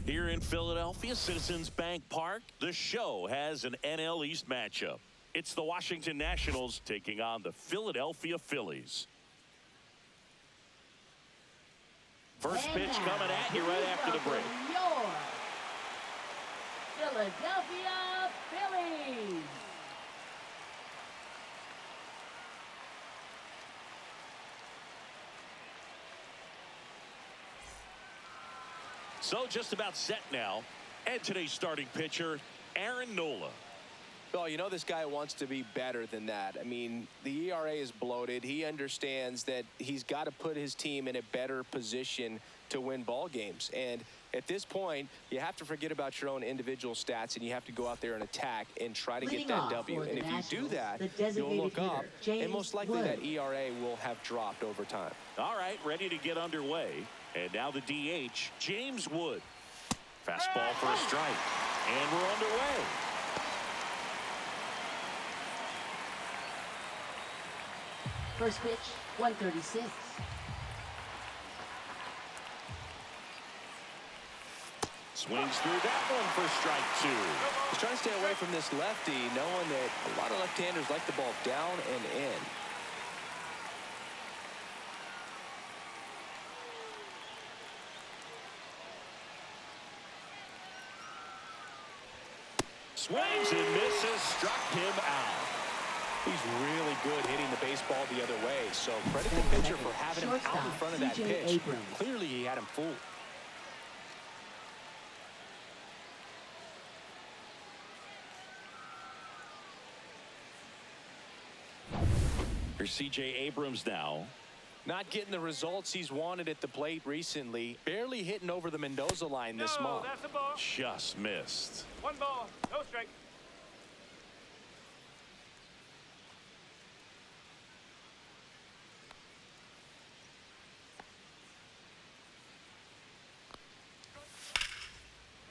Here in Philadelphia, Citizens Bank Park, the Show has an NL East matchup. It's the Washington Nationals taking on the Philadelphia Phillies. First pitch coming at you right after the break. Your Philadelphia Phillies. So just about set now. And today's starting pitcher, Aaron Nola. Well, you know this guy wants to be better than that. I mean, the ERA is bloated. He understands that he's got to put his team in a better position to win ball games. And at this point, you have to forget about your own individual stats, and you have to go out there and attack and try to get that W. And if you do that, you'll look up, and most likely that ERA will have dropped over time. All right, ready to get underway. And now the DH, James Wood. Fastball for a strike. And we're underway. First pitch, 136. Swings through that one for strike two. He's trying to stay away from this lefty, knowing that a lot of left-handers like the ball down and in. Swings and misses, struck him out. He's really good hitting the baseball the other way, so credit the pitcher for having him out in front of that pitch. Clearly, he had him fooled. Here's C.J. Abrams now. Not getting the results he's wanted at the plate recently. Barely hitting over the Mendoza line this month. That's a ball. Just missed. 1 ball, no strike.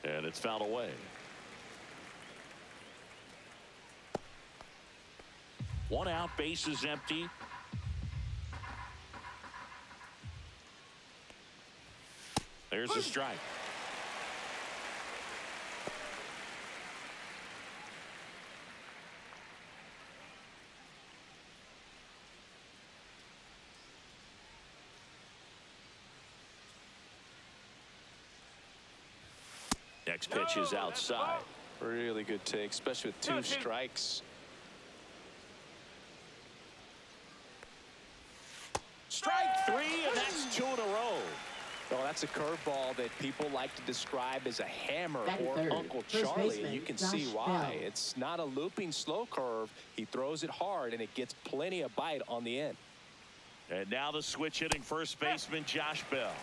And it's fouled away. One out, base is empty. There's a strike. Next pitch is outside. Really good take, especially with 2 strikes. Strike 3, and that's 2 in a row. Well, that's a curveball that people like to describe as a hammer or third. Uncle First Charlie, baseman, and you can Josh see why. Bell. It's not a looping slow curve. He throws it hard, and it gets plenty of bite on the end. And now the switch hitting first baseman, Josh Bell.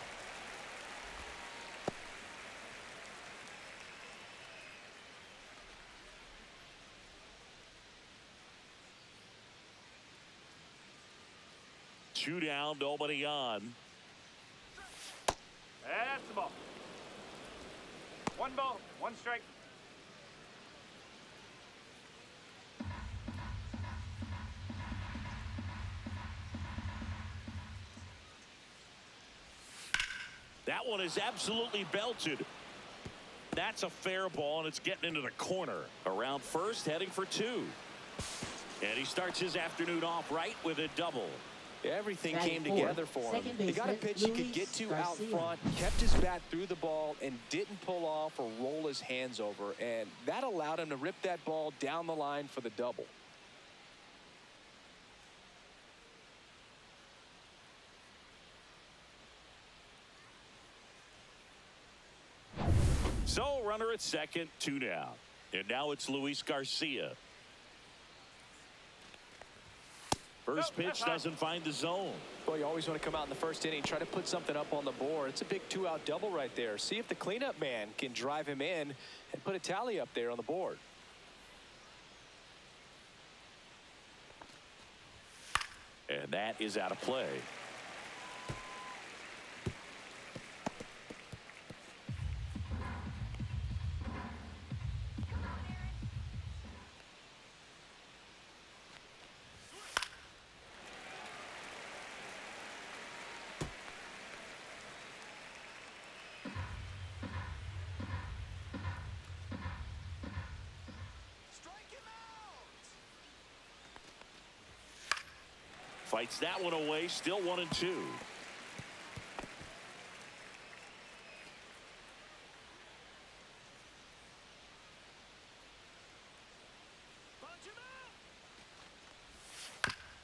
Two down, nobody on. That's the ball. 1 ball, 1 strike. That one is absolutely belted. That's a fair ball, and it's getting into the corner. Around first, heading for 2. And he starts his afternoon off right with a double. Everything came together for him. He got a pitch he could get to out front, kept his bat through the ball, and didn't pull off or roll his hands over. And that allowed him to rip that ball down the line for the double. So, runner at second, 2 down. And now it's Luis Garcia. First pitch doesn't find the zone. Well, you always want to come out in the first inning, try to put something up on the board. It's a big 2-out double right there. See if the cleanup man can drive him in and put a tally up there on the board. And that is out of play. Fights that one away. Still 1-2.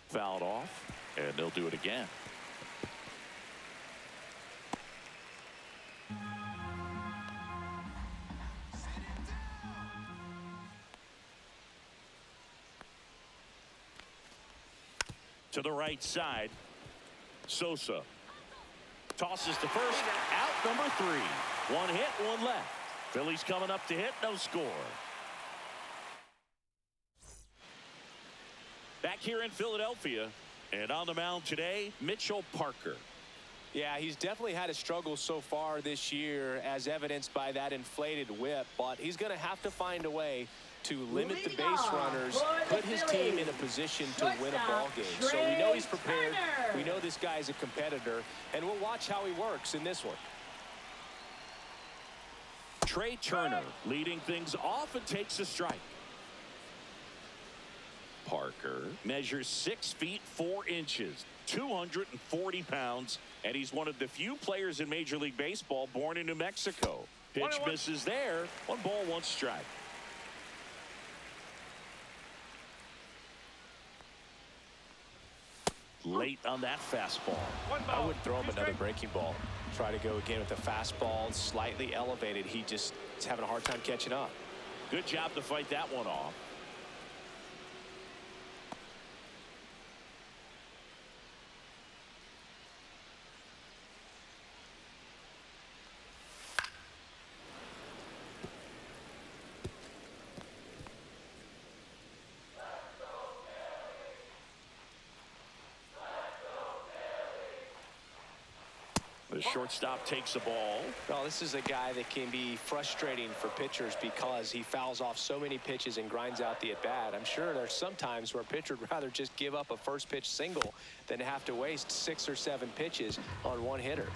Fouled off, and they'll do it again. To the right side. Sosa tosses to first. Out number 3. One hit, one left. Phillies coming up to hit. No score. Back here in Philadelphia, and on the mound today, Mitchell Parker. Yeah, he's definitely had a struggle so far this year, as evidenced by that inflated whip, but he's going to have to find a way to limit the base runners, put his team in a position to win a ball game. So we know he's prepared. We know this guy's a competitor, and we'll watch how he works in this one. Trey Turner leading things off and takes a strike. Parker measures 6 feet 4 inches, 240 pounds, and he's one of the few players in Major League Baseball born in New Mexico. Pitch misses there. 1 ball, 1 strike. Late on that fastball. I would throw him another breaking ball. Try to go again with the fastball, slightly elevated. He just is having a hard time catching up. Good job to fight that one off. The shortstop takes the ball. Well, this is a guy that can be frustrating for pitchers because he fouls off so many pitches and grinds out the at-bat. I'm sure there's some times where a pitcher would rather just give up a first pitch single than to have to waste 6 or 7 pitches on one hitter.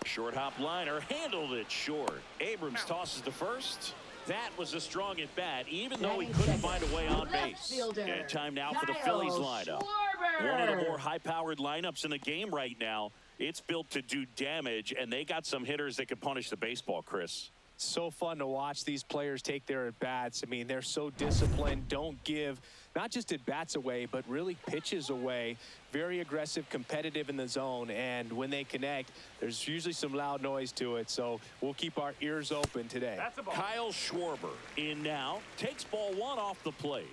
Short hop liner, handled it short. Abrams tosses to first. That was a strong at bat, even though he couldn't find a way on base. And time now for the Phillies lineup. One of the more high-powered lineups in the game right now. It's built to do damage, and they got some hitters that can punish the baseball, Chris. So fun to watch these players take their at-bats. I mean, they're so disciplined, don't give not just at-bats away, but really pitches away. Very aggressive, competitive in the zone, and when they connect, there's usually some loud noise to it, so we'll keep our ears open today. That's a ball. Kyle Schwarber in now, takes ball 1 off the plate.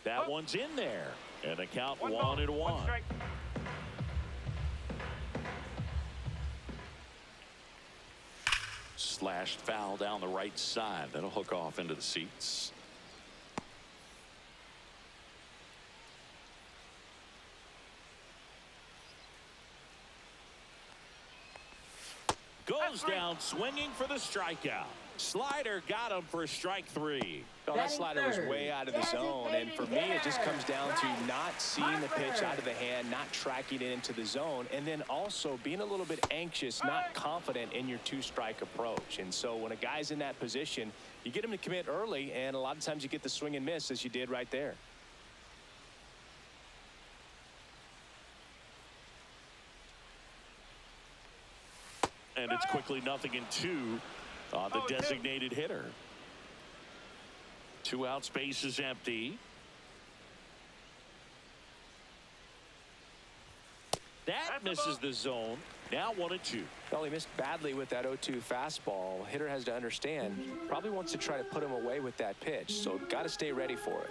That one's in there, and the count 1-1. Strike. Slashed foul down the right side. That'll hook off into the seats. Goes down swinging for the strikeout. Slider got him for strike 3. Oh, that slider was way out of the zone, and for me it just comes down to not seeing the pitch out of the hand, not tracking it into the zone, and then also being a little bit anxious, not confident in your 2-strike approach. And so when a guy's in that position, you get him to commit early, and a lot of times you get the swing and miss, as you did right there. And it's quickly 0-2 on the designated hitter. 2 out, space is empty. That misses the zone. Now 1-2. Well, he missed badly with that 0-2 fastball. Hitter has to understand, probably wants to try to put him away with that pitch, so got to stay ready for it.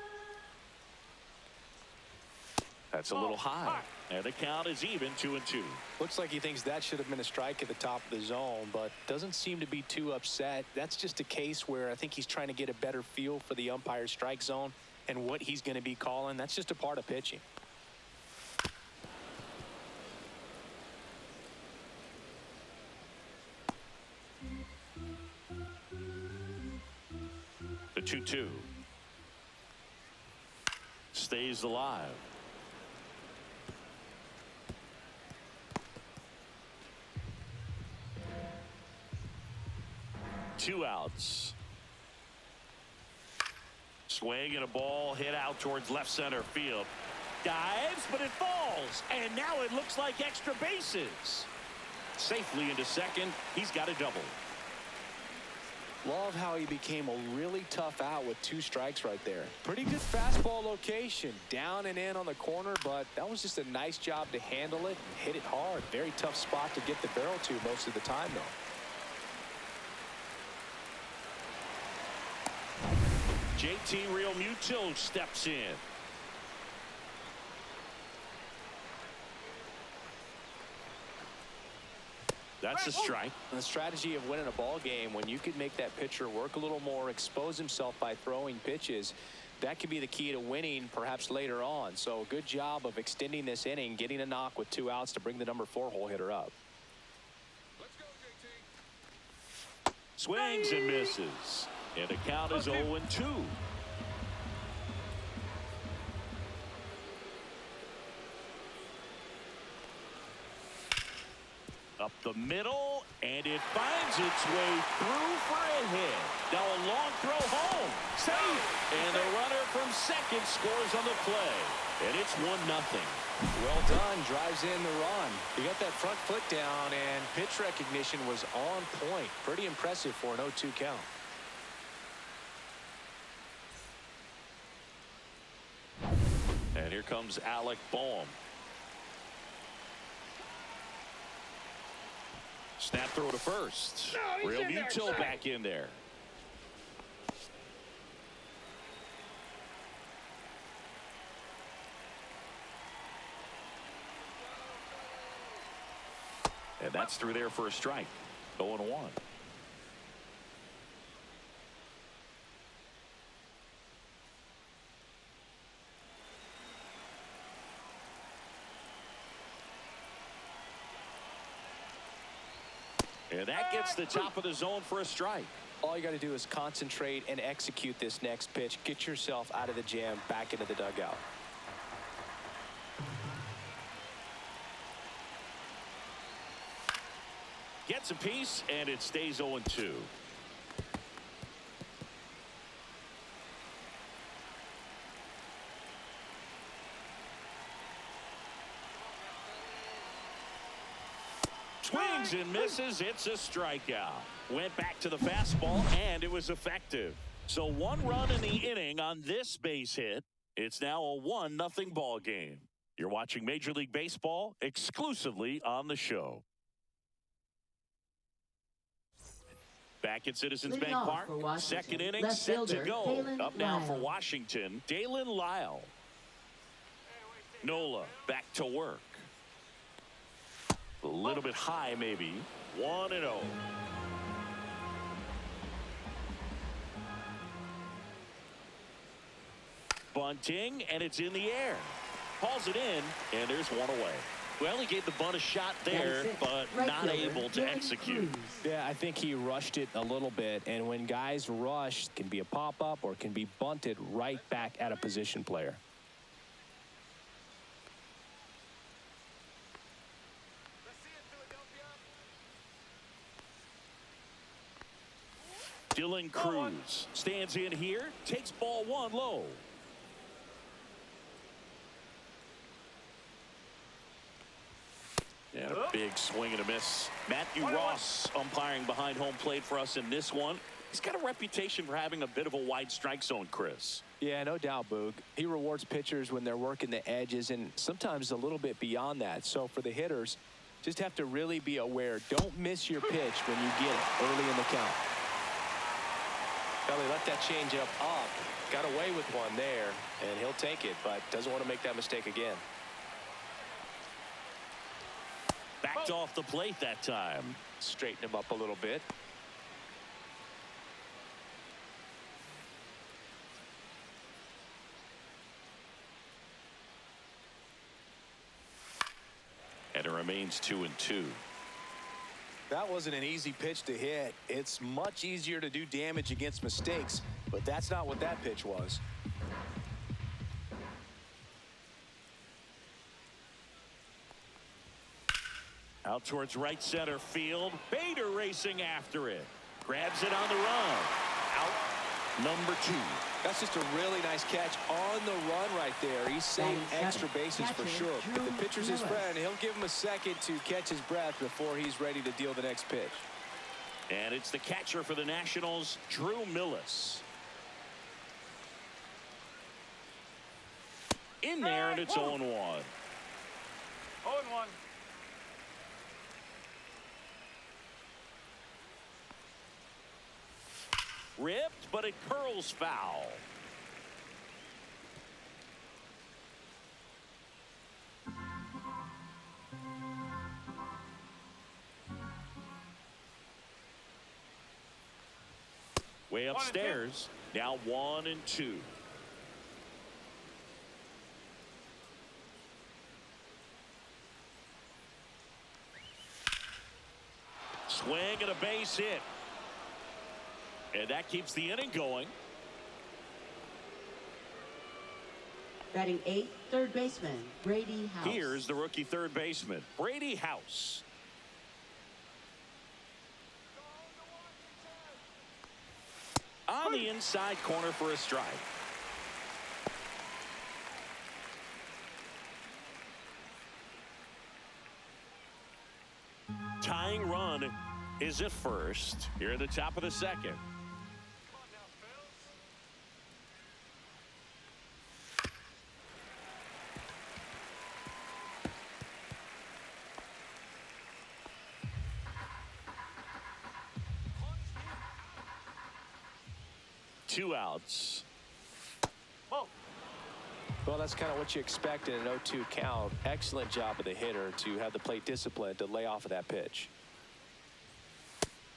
That's a little high. And the count is even, 2-2. Looks like he thinks that should have been a strike at the top of the zone, but doesn't seem to be too upset. That's just a case where I think he's trying to get a better feel for the umpire's strike zone and what he's going to be calling. That's just a part of pitching. 2-2. Stays alive. Two outs. Swing and a ball hit out towards left center field. Dives, but it falls. And now it looks like extra bases. Safely into second. He's got a double. Love how he became a really tough out with 2 strikes right there. Pretty good fastball location. Down and in on the corner, but that was just a nice job to handle it and hit it hard. Very tough spot to get the barrel to most of the time, though. JT Realmuto steps in. That's a strike. The strategy of winning a ball game, when you could make that pitcher work a little more, expose himself by throwing pitches, that could be the key to winning perhaps later on. So good job of extending this inning, getting a knock with 2 outs to bring the number 4 hole hitter up. Let's go, JT. Swings and misses. And the count is 0-2. Up the middle, and it finds its way through for a hit. Now a long throw home. Safe. And the runner from second scores on the play. And it's 1-0. Well done. Drives in the run. He got that front foot down, and pitch recognition was on point. Pretty impressive for an 0-2 count. And here comes Alec Boehm. Snap throw to first. Realmuto back in there. And that's through there for a strike. 0-1. And that gets the top of the zone for a strike. All you got to do is concentrate and execute this next pitch. Get yourself out of the jam, back into the dugout. Gets a piece, and it stays 0-2. Swings and misses. It's a strikeout. Went back to the fastball, and it was effective. So 1 run in the inning on this base hit. It's now a 1-0 ball game. You're watching Major League Baseball exclusively on the show. Back at Citizens Bank Park, second inning set to go. Up now for Washington, Dalen Lyle. Nola back to work. A little bit high, maybe. 1-0. Bunting, and it's in the air. Hauls it in, and there's 1 away. Well, he gave the bunt a shot there, but not able to execute. Yeah, I think he rushed it a little bit, and when guys rush, it can be a pop-up or it can be bunted right back at a position player. Dylan Cruz stands in here, takes ball 1 low. And a big swing and a miss. Matthew Ross umpiring behind home plate for us in this one. He's got a reputation for having a bit of a wide strike zone, Chris. Yeah, no doubt, Boog. He rewards pitchers when they're working the edges and sometimes a little bit beyond that. So for the hitters, just have to really be aware. Don't miss your pitch when you get it early in the count. Kelly let that changeup up. Got away with one there, and he'll take it, but doesn't want to make that mistake again. Backed off the plate that time. Straighten him up a little bit. And it remains 2-2. That wasn't an easy pitch to hit. It's much easier to do damage against mistakes. But that's not what that pitch was. Out towards right center field. Bader racing after it. Grabs it on the run. Out number 2. That's just a really nice catch on the run right there. He's saving extra bases for sure. If the pitcher's his friend, he'll give him a second to catch his breath before he's ready to deal the next pitch. And it's the catcher for the Nationals, Drew Millis. In there, and it's 0-1. 0-1. Ripped, but it curls foul. Way upstairs. Now 1-2. Swing and a base hit. And that keeps the inning going. Batting 8th, third baseman, Brady House. Here's the rookie third baseman, Brady House. On the inside corner for a strike. Tying run is at first here at the top of the second. Two outs. Well, that's kind of what you expect in an 0-2 count. Excellent job of the hitter to have the plate discipline to lay off of that pitch.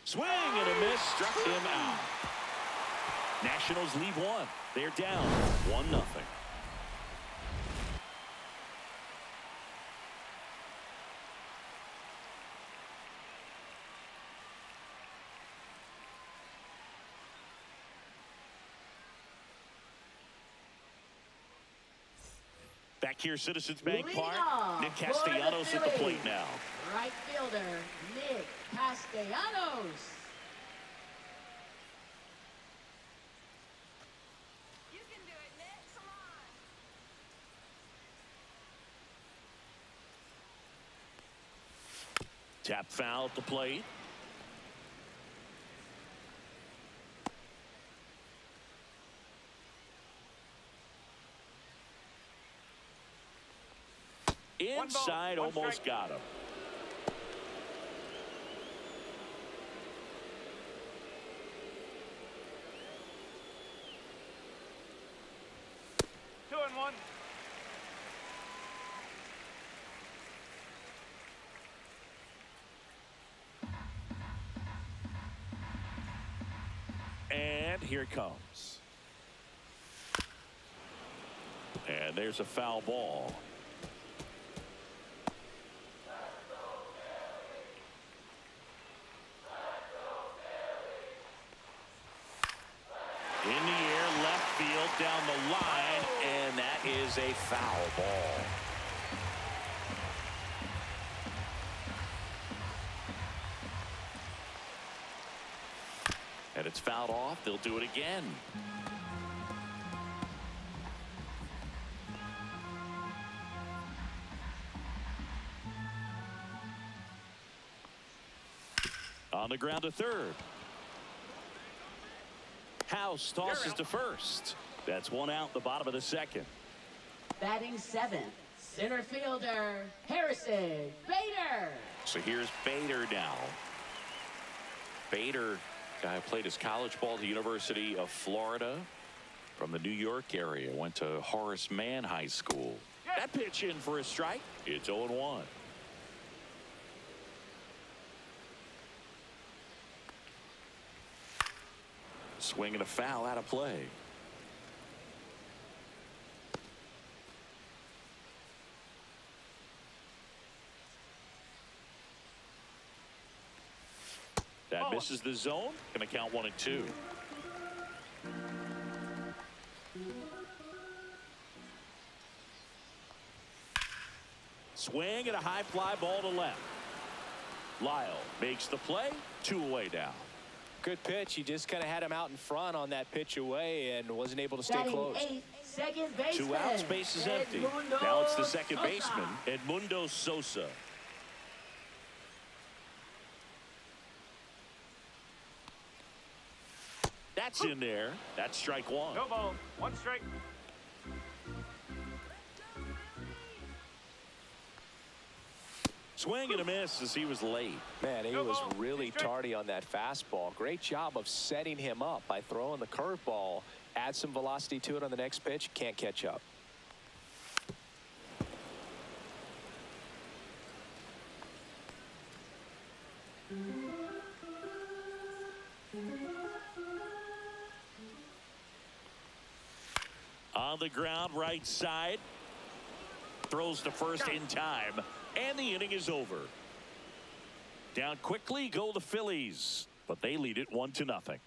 Swing and a miss, struck him out. Nationals leave one. They're down 1-0. Back here, Citizens Bank Park. Nick Castellanos at the plate now. Right fielder, Nick Castellanos. You can do it, Nick. Come on. Tap foul at the plate. Inside, almost got him. Two and one. And here it comes. And there's a foul ball. In the air, left field, down the line, and that is a foul ball. And it's fouled off. They'll do it again. On the ground to third. House tosses to first. That's one out, the bottom of the second. Batting 7th, center fielder, Harrison Bader. So here's Bader now. Bader, guy who played his college ball at the University of Florida from the New York area. Went to Horace Mann High School. That pitch in for a strike. It's 0-1. Swing and a foul out of play. That misses the zone. Going to count 1-2. Swing and a high fly ball to left. Lyle makes the play. 2 away now. Good pitch. He just kind of had him out in front on that pitch away and wasn't able to stay Batting close. 8th, second baseman. 2 outs, base is empty. Edmundo Now it's the second Sosa. baseman, Edmundo Sosa. That's in there. That's strike 1. No ball. 1 strike. Swing and a miss as he was late. Man, he No was ball. really Strike. tardy on that fastball. Great job of setting him up by throwing the curveball. Add some velocity to it on the next pitch. Can't catch up. On the ground, right side. Throws to first in time. And the inning is over. Down quickly go the Phillies. But they lead it 1-0.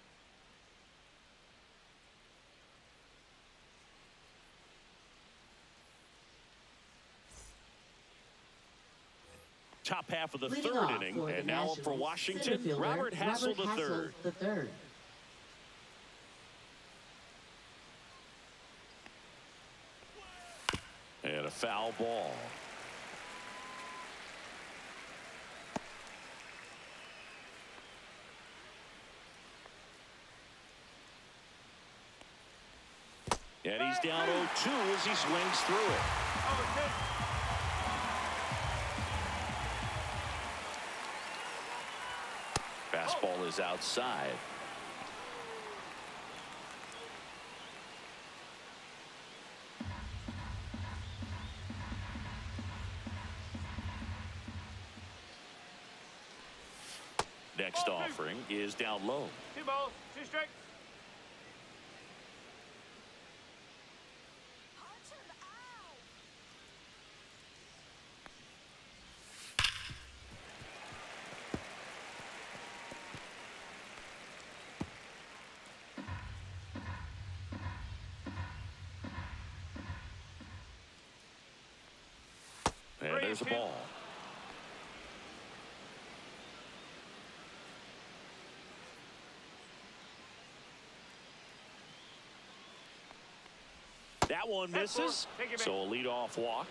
Top half of the Leading third off inning. for the And now up for Nationals, Washington, center fielder, Robert Hassel III. III. And a foul ball. And he's down 0-2 as he swings through it. Oh, it's hit. Fastball is outside. Next offering is down low. 2 balls. 2 strikes. Punch him out. And there's a ball. That one misses. Take it back. So a leadoff walk.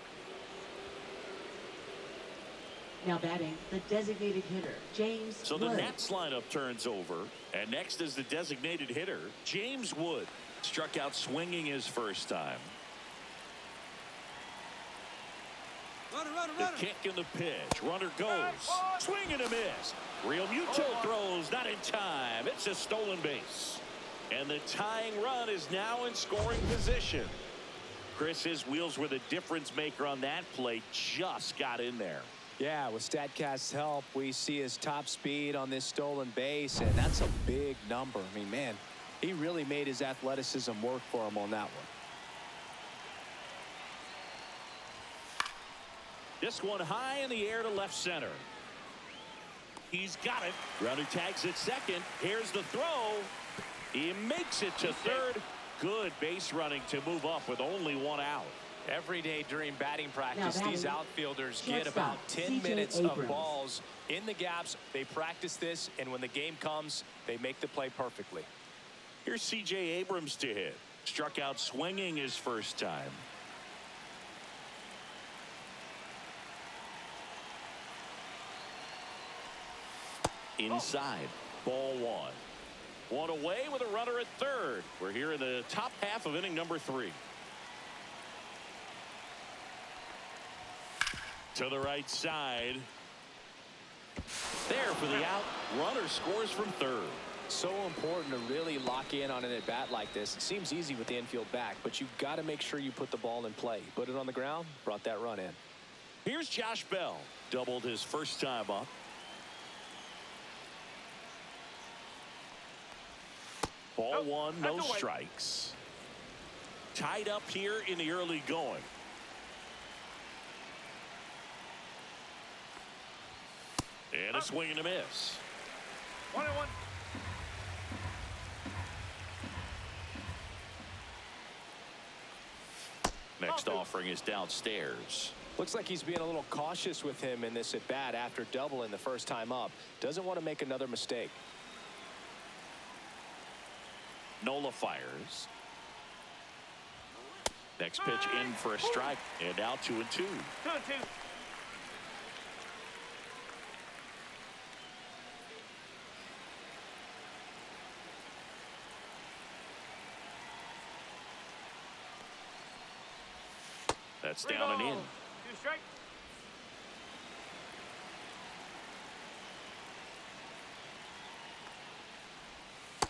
Now batting the designated hitter, James So the Wood. Nats lineup turns over. And next is the designated hitter, James Wood. Struck out swinging his first time. The kick and the pitch. Runner goes. Swing and a miss. Real Muto throws. Not in time. It's a stolen base. And the tying run is now in scoring position. Chris, his wheels were the difference maker on that play. Just got in there. Yeah, with StatCast's help, we see his top speed on this stolen base, and that's a big number. I mean, man, he really made his athleticism work for him on that one. This one high in the air to left center. He's got it. Runner tags at second. Here's the throw. He makes it to third. Good base running to move up with only 1 out. Every day during batting practice, batting, these outfielders get shortstop, about 10 C.J. minutes Abrams. of balls in the gaps. They practice this, and when the game comes, they make the play perfectly. Here's C.J. Abrams to hit. Struck out swinging his first time. Inside. Ball 1. 1 away with a runner at third. We're here in the top half of inning number 3. To the right side. There for the out. Runner scores from third. So important to really lock in on an at-bat like this. It seems easy with the infield back, but you've got to make sure you put the ball in play. Put it on the ground, brought that run in. Here's Josh Bell. Doubled his first time up. Ball 1, no that's a strikes. Tied up here in the early going. And a swing and a miss. 1-1. Next offering is downstairs. Looks like he's being a little cautious with him in this at bat after doubling the first time up. Doesn't want to make another mistake. Nola fires. Next pitch in for a strike, and now 2-2. 2-2. That's down and in. 2 strikes.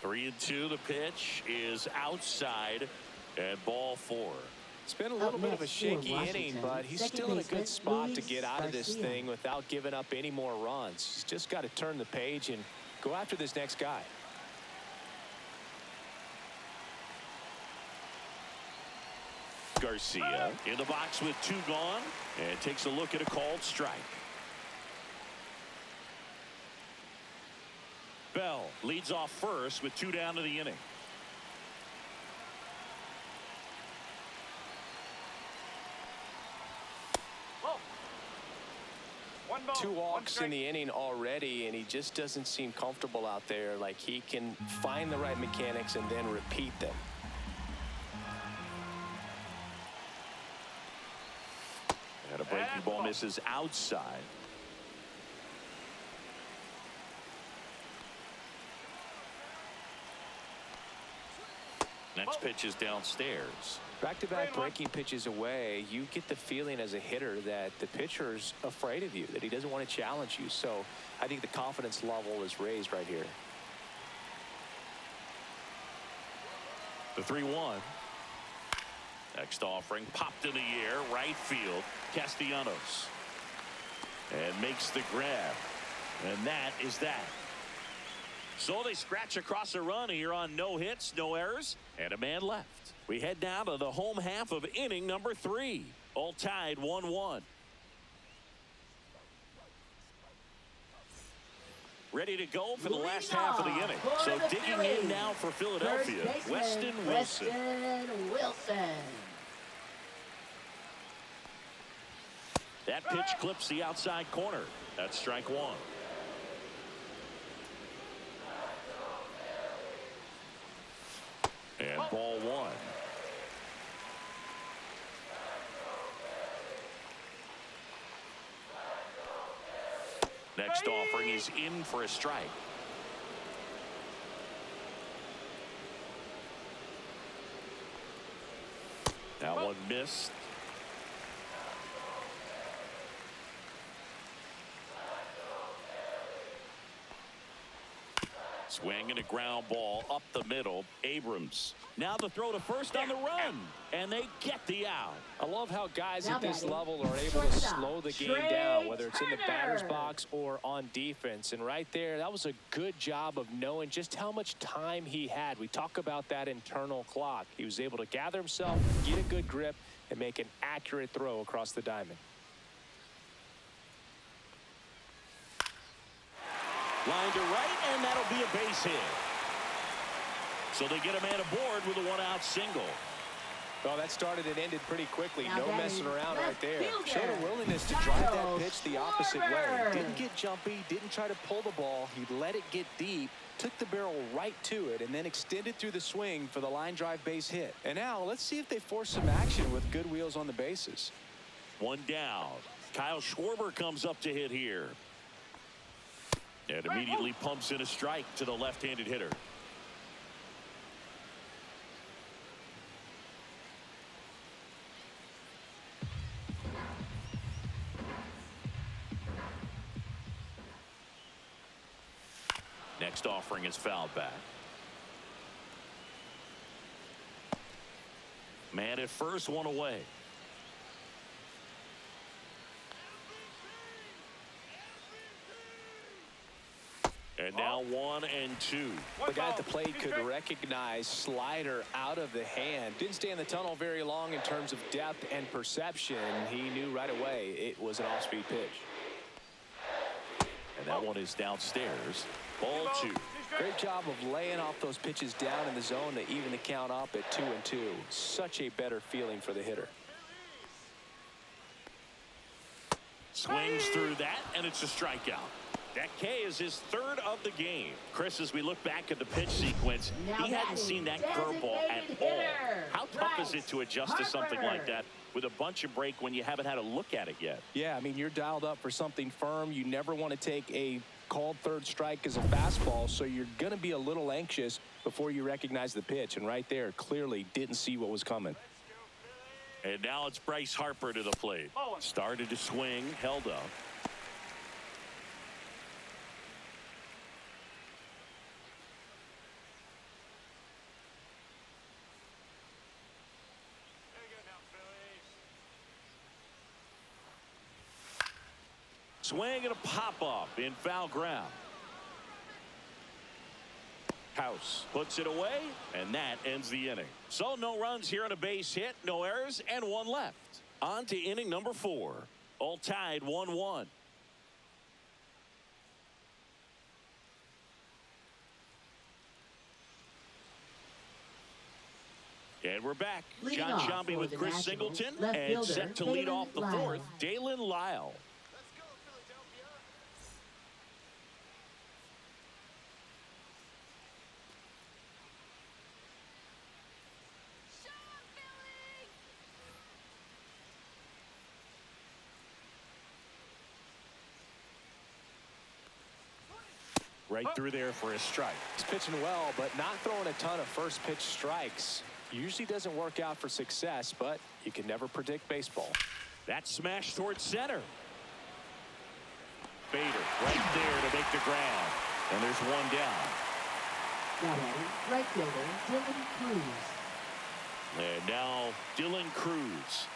Three and two. The pitch is outside, and ball 4. It's been a little bit of a shaky inning, but he's still in a good spot to get out of this thing without giving up any more runs. He's just got to turn the page and go after this next guy. Garcia in the box with 2 gone, and takes a look at a called strike. Bell leads off first with 2 down to the inning. Whoa. 1 ball. 2 1 walks strike. in the inning already, and he just doesn't seem comfortable out there. Like he can find the right mechanics and then repeat them. And a breaking ball misses outside. Next pitch is downstairs. Back-to-back breaking pitches away, you get the feeling as a hitter that the pitcher's afraid of you, that he doesn't want to challenge you. So I think the confidence level is raised right here. The 3-1. Next offering popped in the air, right field. Castellanos. And makes the grab. And that is that. So they scratch across a run here on no hits, no errors, and a man left. We head now to the home half of inning number 3. All tied 1-1. Ready to go for the last half of the inning. So digging in now for Philadelphia, Weston Wilson. That pitch clips the outside corner. That's strike 1. And ball 1. Next offering is in for a strike. That one missed. Swing and a ground ball up the middle. Abrams. Now the throw to first on the run. And they get the out. I love how guys Now at this batting, level are able to shortstop, slow the game Trey down, whether it's in the batter's Turner. box or on defense. And right there, that was a good job of knowing just how much time he had. We talk about that internal clock. He was able to gather himself, get a good grip, and make an accurate throw across the diamond. Line to right, and that'll be a base hit. So they get a man aboard with a 1-out single. Well, that started and ended pretty quickly. Now No batting, messing around right left there. fielder, Showed a willingness to drive that Giles pitch the opposite way. Schwarber. Didn't get jumpy, didn't try to pull the ball. He let it get deep, took the barrel right to it, and then extended through the swing for the line drive base hit. And now let's see if they force some action with good wheels on the bases. 1 down. Kyle Schwarber comes up to hit here. And immediately pumps in a strike to the left-handed hitter. Next offering is fouled back. Man at first, 1 away. And now 1 and 2. The guy at the plate could recognize slider out of the hand. Didn't stay in the tunnel very long in terms of depth and perception. He knew right away it was an off-speed pitch. And that one is downstairs. Ball 2. Great job of laying off those pitches down in the zone to even the count up at 2-2. Such a better feeling for the hitter. Swings through that, and it's a strikeout. That K is his third of the game. Chris, as we look back at the pitch sequence, he hadn't seen that curveball at all. How tough is it to adjust to something like that with a bunch of break when you haven't had a look at it yet? Yeah, I mean, you're dialed up for something firm. You never want to take a called third strike as a fastball, so you're going to be a little anxious before you recognize the pitch. And right there, clearly didn't see what was coming. And now it's Bryce Harper to the plate. Started to swing, held up. Swing and a pop-up in foul ground. House puts it away, and that ends the inning. So no runs here on a base hit, no errors, and one left. On to inning number 4. All tied 1-1. And we're back. Leading John off Shambi for with the Chris Nationals, Singleton, left and fielder, set to lead Dalen off the Lyle. 4th, Dalen Lyle. Let's go, Philadelphia. Show 'em, Philly! Right through there for a strike. He's pitching well, but not throwing a ton of first pitch strikes. Usually doesn't work out for success, but you can never predict baseball. That smash towards center. Bader right there to make the grab. And there's one down. Now batting, right fielder, Dylan Cruz. And now Dylan Cruz.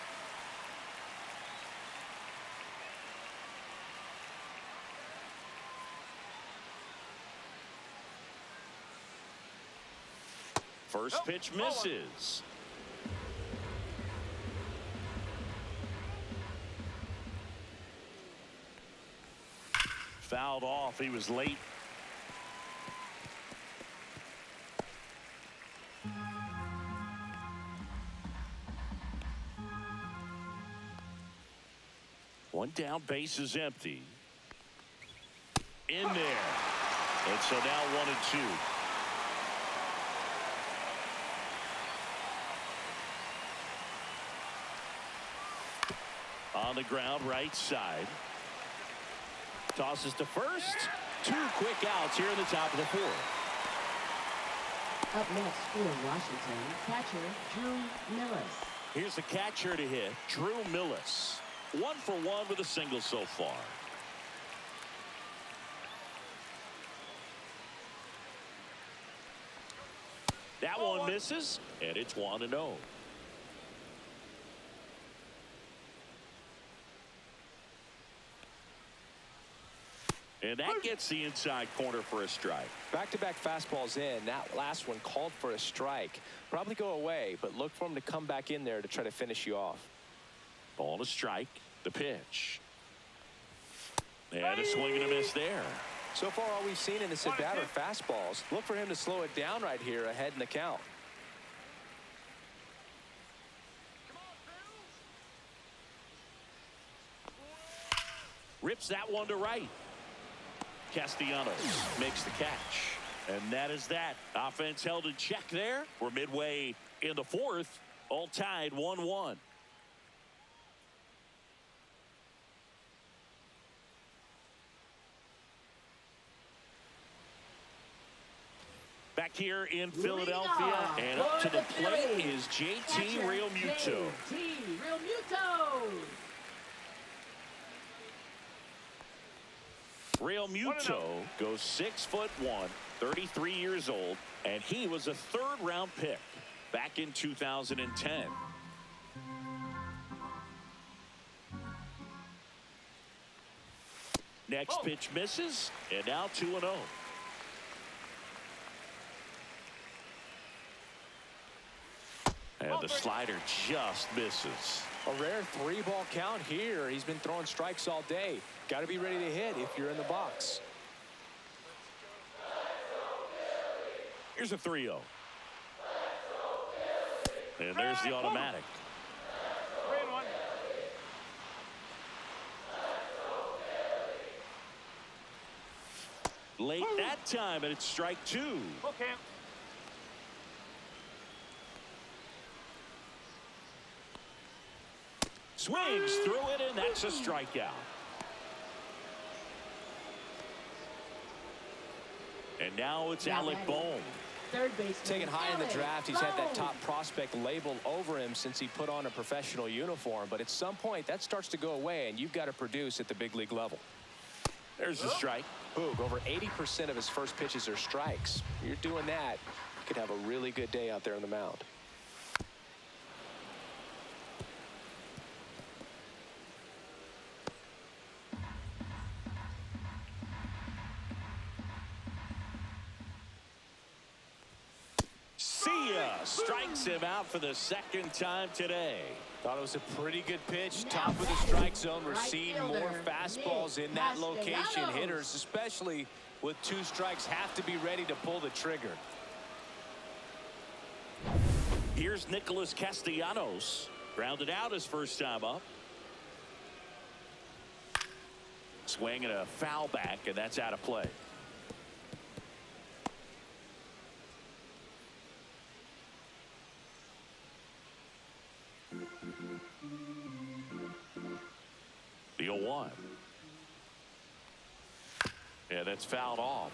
First pitch misses. Fouled off. He was late. One down, base is empty. In there. And so now 1-2. On the ground, right side. Tosses to first. 2 quick outs here in the top of the 4th. Up next for Washington, catcher Drew Millis. Here's the catcher to hit, Drew Millis. 1 for 1 with a single so far. That one misses, and it's 1-0. And that gets the inside corner for a strike. Back-to-back fastballs in. That last one called for a strike. Probably go away, but look for him to come back in there to try to finish you off. Ball to strike. The pitch. And a swing and a miss there. So far, all we've seen in this at-bat are fastballs. Look for him to slow it down right here ahead in the count. Rips that one to right. Castellanos makes the catch. And that is that. Offense held in check there. We're midway in the 4th. All tied 1-1. Back here in Philadelphia, and up to the plate is JT Realmuto. Realmuto goes 6'1", 33 years old, and he was a 3rd-round pick back in 2010. Next pitch misses, and now 2-0. And the slider just misses. A rare 3-ball count here. He's been throwing strikes all day. Got to be ready to hit if you're in the box. Here's a 3-0. And there's the automatic. 3-1. Late that time, and it's strike two. Okay. Swings through it, and that's a strikeout. And now it's Alec Bohm. Third baseman. Taken high in the Alec draft, he's had that Bohm. top prospect label over him since he put on a professional uniform. But at some point, that starts to go away, and you've got to produce at the big league level. There's the strike. Boog, over 80% of his first pitches are strikes. You're doing that, you could have a really good day out there on the mound. See ya. Strikes him out for the second time today. Thought it was a pretty good pitch. Top of the strike zone. We're seeing more fastballs in that location. Hitters, especially with two strikes, have to be ready to pull the trigger. Here's Nicholas Castellanos. Grounded out his first time up. Swing and a foul back, and that's out of play. The 0-1. Yeah, that's fouled off.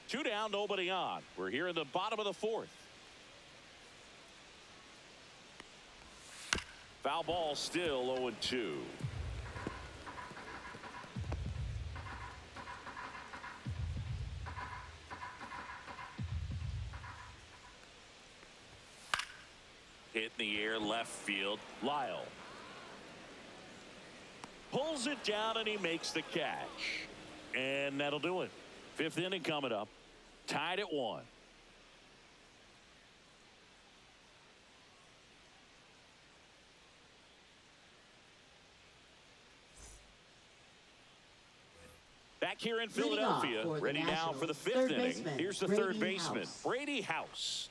Two down, nobody on. We're here in the bottom of the fourth. Foul ball, still 0-2. Hit in the air, left field. Lyle pulls it down, and he makes the catch. And that'll do it. Fifth inning coming up. Tied at 1. Back here in Philadelphia, ready now for the fifth inning. Here's the third baseman, Brady House.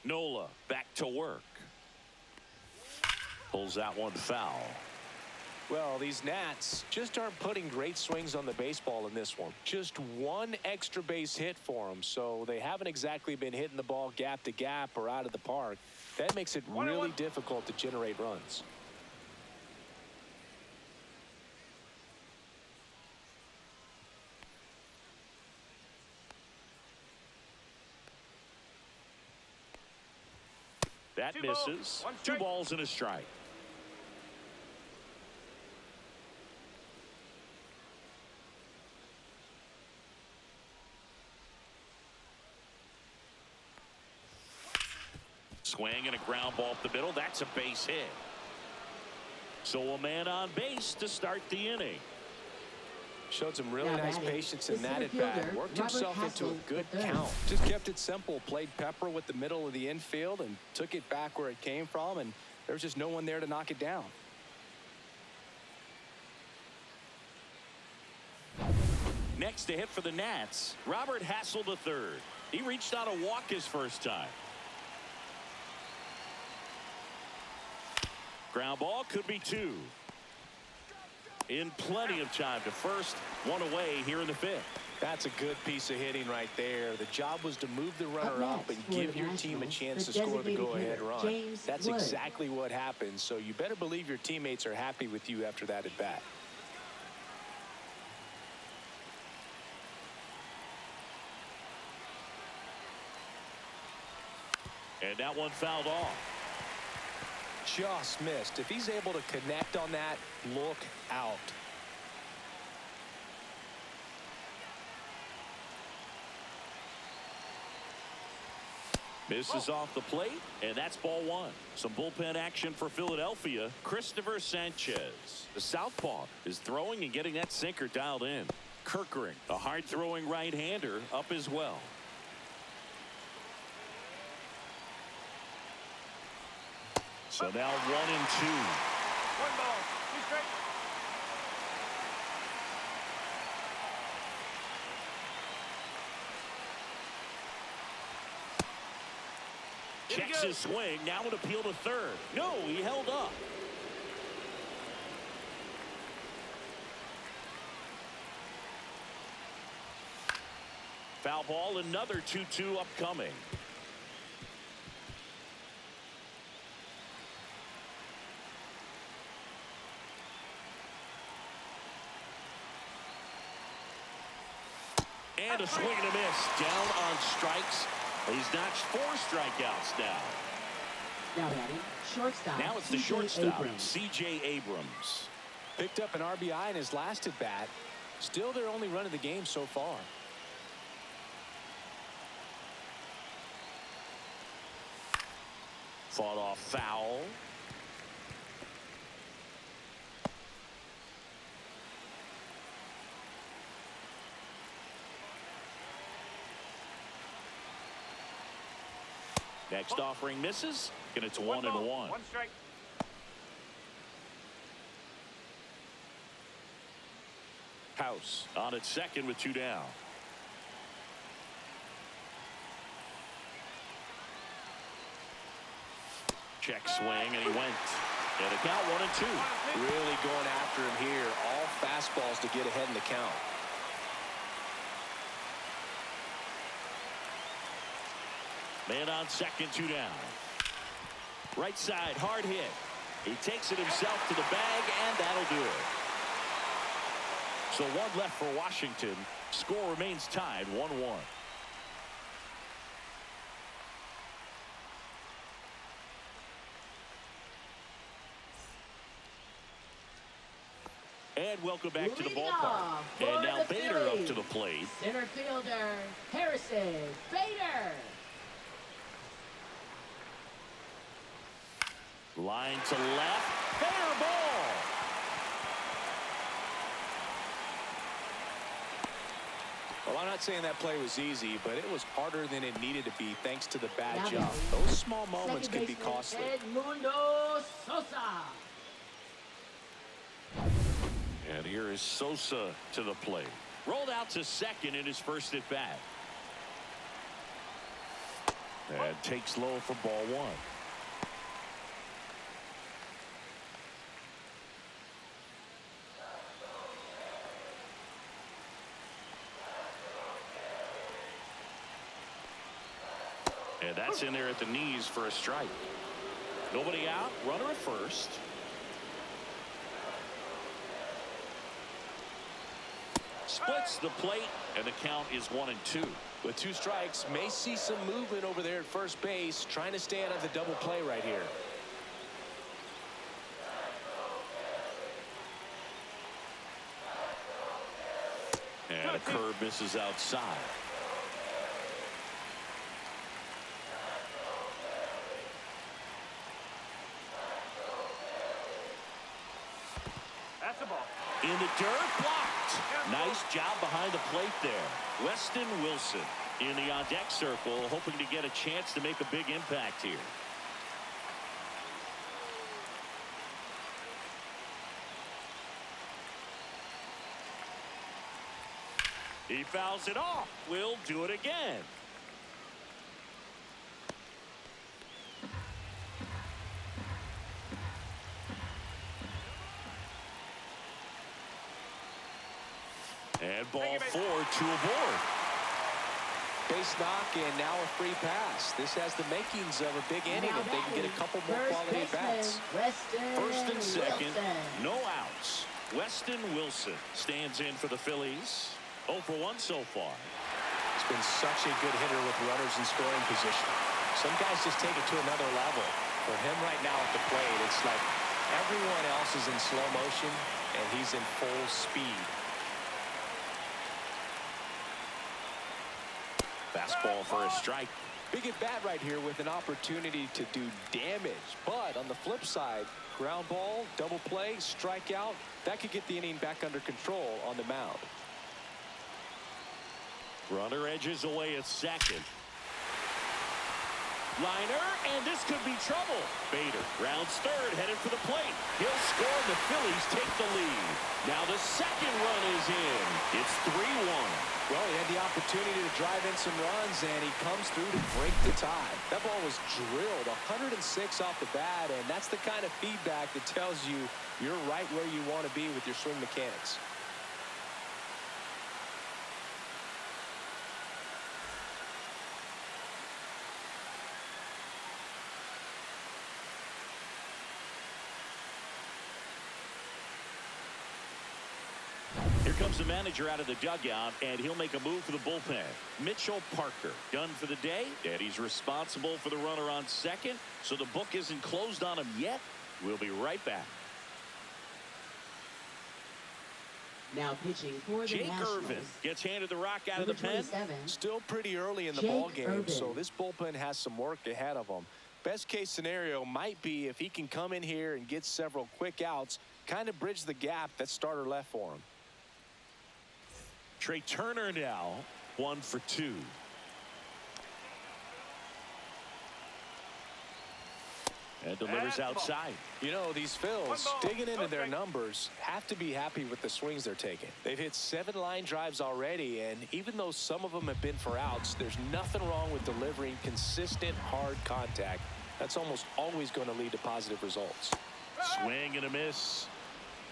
Nola back to work. Pulls that one foul. Well, these Nats just aren't putting great swings on the baseball in this one. Just one extra base hit for them, so they haven't exactly been hitting the ball gap to gap or out of the park. That makes it really difficult to generate runs. That misses. Two balls and a strike. Swing and a ground ball up the middle. That's a base hit. So a man on base to start the inning. Showed some really nice patience in that at bat. Worked himself into a good count. Just kept it simple. Played pepper with the middle of the infield and took it back where it came from. And there's just no one there to knock it down. Next to hit for the Nats, Robert Hassel III. He reached out a walk his first time. Ground ball, could be two. In plenty of time to first. One away here in the fifth. That's a good piece of hitting right there. The job was to move the runner up and give your team a chance to score the go-ahead run. That's exactly what happened. So you better believe your teammates are happy with you after that at bat. And that one fouled off. Just missed. If he's able to connect on that, look out. Misses off the plate, and that's ball one. Some bullpen action for Philadelphia. Christopher Sanchez, the southpaw, is throwing and getting that sinker dialed in. Kirkering, a hard-throwing right-hander, up as well. So now 1-2. 1 ball, 2 strikes. Checks his swing. Now an appeal to third. No, he held up. Foul ball, another 2-2 upcoming. And a swing and a miss. Down on strikes. He's notched 4 strikeouts now. Now batting, shortstop. Now it's the shortstop, C.J. Abrams. Picked up an RBI in his last at bat. Still their only run of the game so far. Fought off foul. Next offering misses, and it's 1-1. One strike. House on at second with 2 down. Check swing, and he went. And a count 1-2. Really going after him here. All fastballs to get ahead in the count. Man on second, 2 down. Right side, hard hit. He takes it himself to the bag, and that'll do it. So 1 left for Washington. Score remains tied 1-1. And welcome back to the ballpark. And now Bader up to the plate. Center fielder, Harrison Bader. Line to left. Fair ball. Well, I'm not saying that play was easy, but it was harder than it needed to be thanks to the bad jump. Those small moments could be costly. Edmundo Sosa. And here is Sosa to the plate. Rolled out to second in his first at bat. And takes low for ball 1. And that's in there at the knees for a strike. Nobody out. Runner at first. Splits the plate, and the count is 1-2. With 2 strikes, may see some movement over there at first base, trying to stay out of the double play right here. And a curve misses outside. That's a ball. In the dirt, blocked. Nice job behind the plate there. Weston Wilson in the on-deck circle, hoping to get a chance to make a big impact here. He fouls it off. We'll do it again. And ball 4, 2 aboard. Base knock, and now a free pass. This has the makings of a big inning if they can get a couple more quality at-bats. First and second, no outs. Weston Wilson stands in for the Phillies. 0 for 1 so far. He's been such a good hitter with runners in scoring position. Some guys just take it to another level. For him right now at the plate, it's like everyone else is in slow motion, and he's in full speed. Fastball for a strike. Big at bat right here with an opportunity to do damage. But on the flip side, ground ball, double play, strikeout, that could get the inning back under control on the mound. Runner edges away at second. Liner, and this could be trouble. Bader rounds third, headed for the plate. He'll score, and the Phillies take the lead. Now the second run is in. It's 3-1. Well, he had the opportunity to drive in some runs, and he comes through to break the tie. That ball was drilled 106 off the bat, and that's the kind of feedback that tells you you're right where you want to be with your swing mechanics. Here comes the manager out of the dugout, and he'll make a move for the bullpen. Mitchell Parker done for the day, and he's responsible for the runner on second, so the book isn't closed on him yet. We'll be right back. Now pitching for the Jake Nationals. Irvin gets handed the rock out of Number the pen. 27. Still pretty early in the Jake ball game, Irvin. so this bullpen has some work ahead of him. Best case scenario might be if he can come in here and get several quick outs, kind of bridge the gap that starter left for him. Trey Turner now 1 for 2. And delivers outside. You know, these Phils, digging into their numbers, have to be happy with the swings they're taking. They've hit 7 line drives already, and even though some of them have been for outs, there's nothing wrong with delivering consistent, hard contact. That's almost always going to lead to positive results. Swing and a miss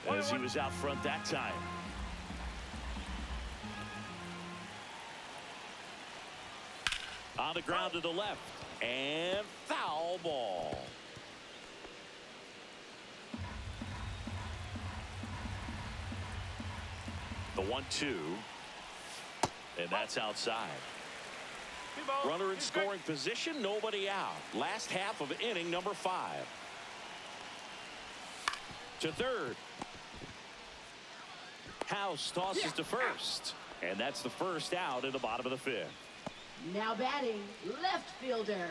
as he was out front that time. On the ground to the left, and foul ball. The 1-2, and that's outside. Runner in scoring position, nobody out. Last half of inning number 5. To third. House tosses to first, and that's the first out in the bottom of the 5th. Now batting, left fielder,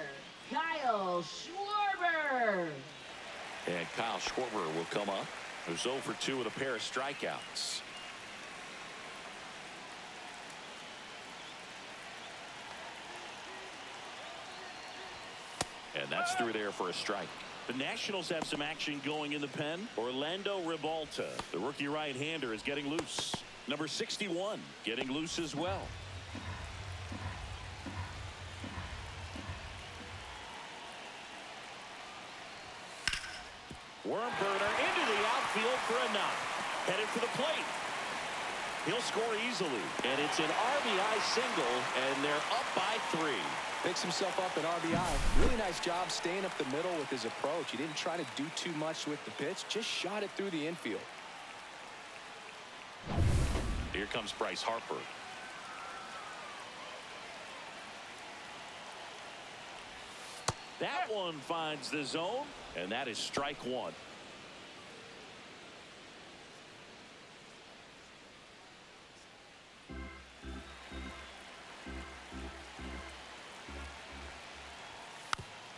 Kyle Schwarber. And Kyle Schwarber will come up. Who's 0 for 2 with a pair of strikeouts. And that's through there for a strike. The Nationals have some action going in the pen. Orlando Ribalta, the rookie right-hander, is getting loose. Number 61 getting loose as well. Worm burner into the outfield for a knock. Headed for the plate. He'll score easily. And it's an RBI single, and they're up by 3. Picks himself up at RBI. Really nice job staying up the middle with his approach. He didn't try to do too much with the pitch, just shot it through the infield. Here comes Bryce Harper. That one finds the zone, and that is strike 1.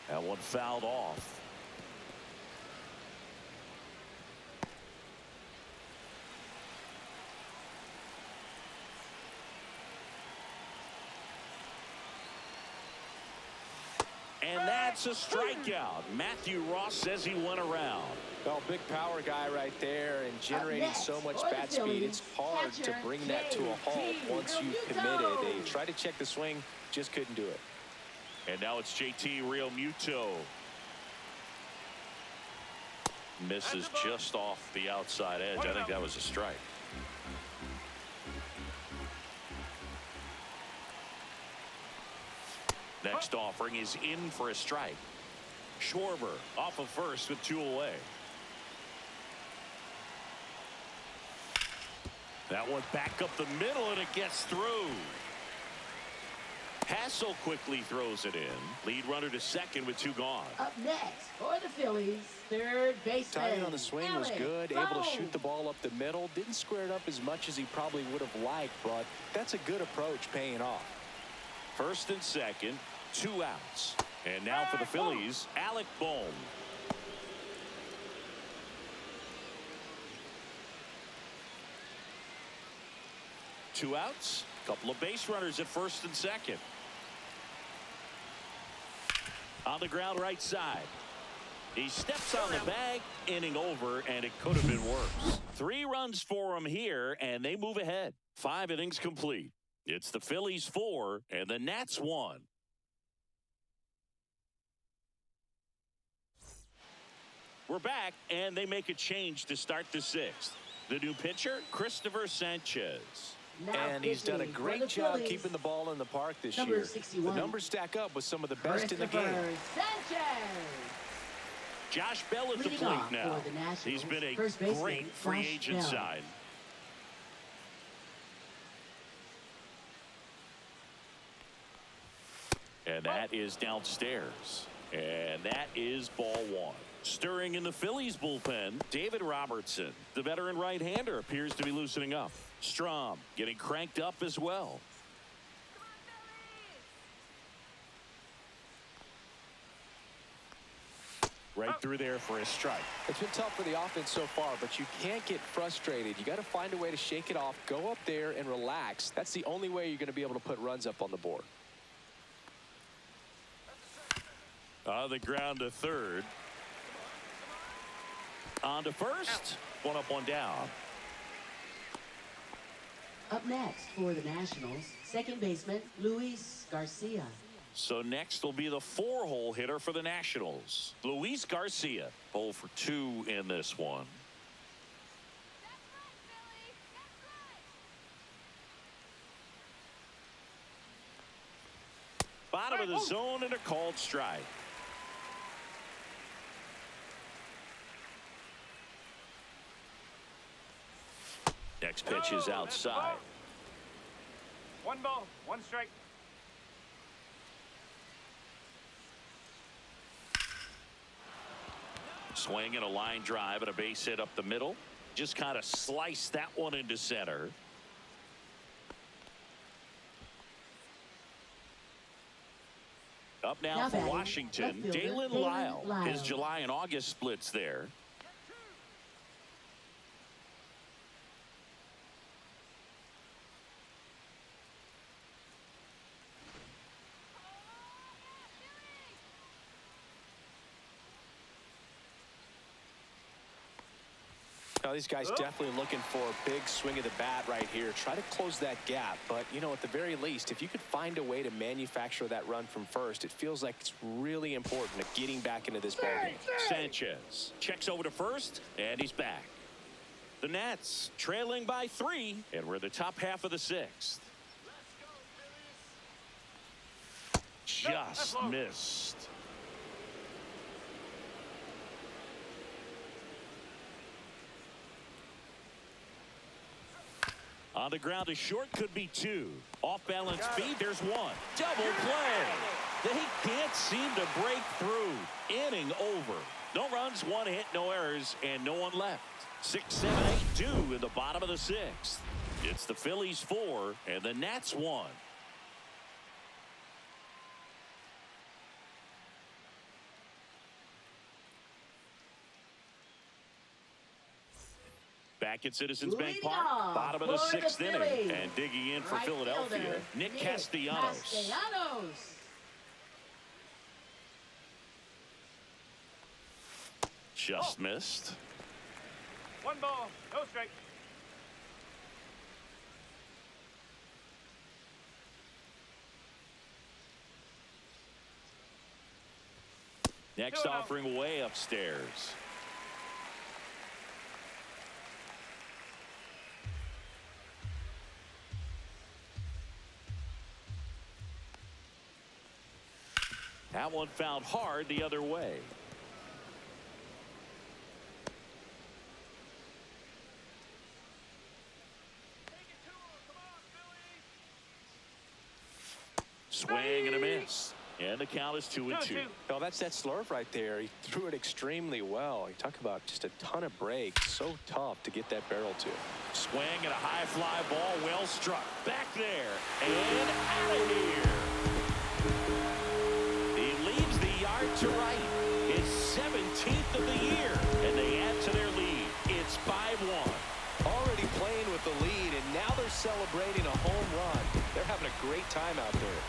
That one fouled off. And that's a strikeout. Matthew Ross says he went around. Well, big power guy right there and generating so much bat speed. It's hard to bring that to a halt once you've committed. They tried to check the swing, just couldn't do it. And now it's JT Realmuto. Misses just off the outside edge. I think that was a strike. Next offering is in for a strike. Schwarber off of first with 2 away. That one back up the middle, and it gets through. Hassel quickly throws it in. Lead runner to second with 2 gone. Up next for the Phillies, third baseman. Timing on the swing was Alex good, able to Bowles. shoot the ball up the middle. Didn't square it up as much as he probably would have liked, but that's a good approach paying off. First and second, 2 outs. And now for the Phillies, Alec Bohm. Two outs, couple of base runners at first and second. On the ground right side. He steps on the bag, inning over, and it could have been worse. 3 runs for him here, and they move ahead. 5 innings complete. It's the Phillies 4 and the Nats 1. We're back, and they make a change to start the 6th. The new pitcher, Christopher Sanchez. And he's done a great job keeping the ball in the park this year. The numbers stack up with some of the best in the game. Sanchez. Josh Bell at the plate now. He's been a great free agent sign. And that is downstairs. And that is ball 1. Stirring in the Phillies bullpen, David Robertson. The veteran right-hander appears to be loosening up. Strom getting cranked up as well. Right through there for a strike. It's been tough for the offense so far, but you can't get frustrated. You got to find a way to shake it off, go up there and relax. That's the only way you're going to be able to put runs up on the board. On the ground to third. On to first. 1 up, 1 down. Up next for the Nationals, second baseman Luis Garcia. So next will be the 4-hole hitter for the Nationals, Luis Garcia. 0 for 2 in this one. Bottom of the zone and a called strike. Next pitch is outside. 1 ball, 1 strike. Swing and a line drive and a base hit up the middle. Just kind of sliced that one into center. Up now for Washington, Dalen Lyle. His July and August splits there. Now, these guys definitely looking for a big swing of the bat right here. Try to close that gap. But, you know, at the very least, if you could find a way to manufacture that run from first, it feels like it's really important to getting back into this ballgame. Sanchez checks over to first, and he's back. The Nats trailing by 3, and we're in the top half of the 6th. Just missed. On the ground to short, could be 2. Off balance speed, there's 1. Double play. They can't seem to break through. Inning over. No runs, 1 hit, no errors, and no one left. 6, 7, 8, 2 in the bottom of the 6th. It's the Phillies 4 and the Nats 1. Back at Citizens Bank Park, bottom of the 6th inning, and digging in for Philadelphia, Nick Castellanos. Just missed. 1 ball, no strike. Next offering way upstairs. That one found hard the other way. Swing and a miss. And the count is 2-2. Oh, that's that slurve right there. He threw it extremely well. You talk about just a ton of break. So tough to get that barrel to. Swing and a high fly ball, well struck. Back there and out of here. He leaves the yard to right. His 17th of the year, and they add to their lead. It's 5-1. Already playing with the lead, and now they're celebrating a home run. They're having a great time out there.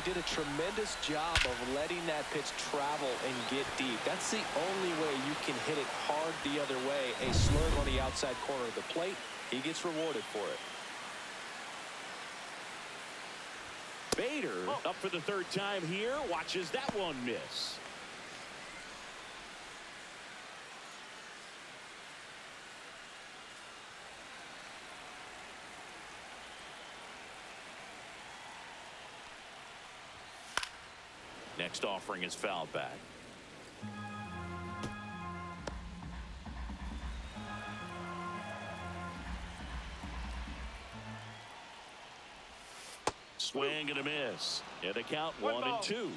did a tremendous job of letting that pitch travel and get deep. That's the only way you can hit it hard the other way. A slurve on the outside corner of the plate. He gets rewarded for it. Bader up for the third time here. Watches that one miss. Next offering is fouled back. Swing and a miss. And the count 1-2.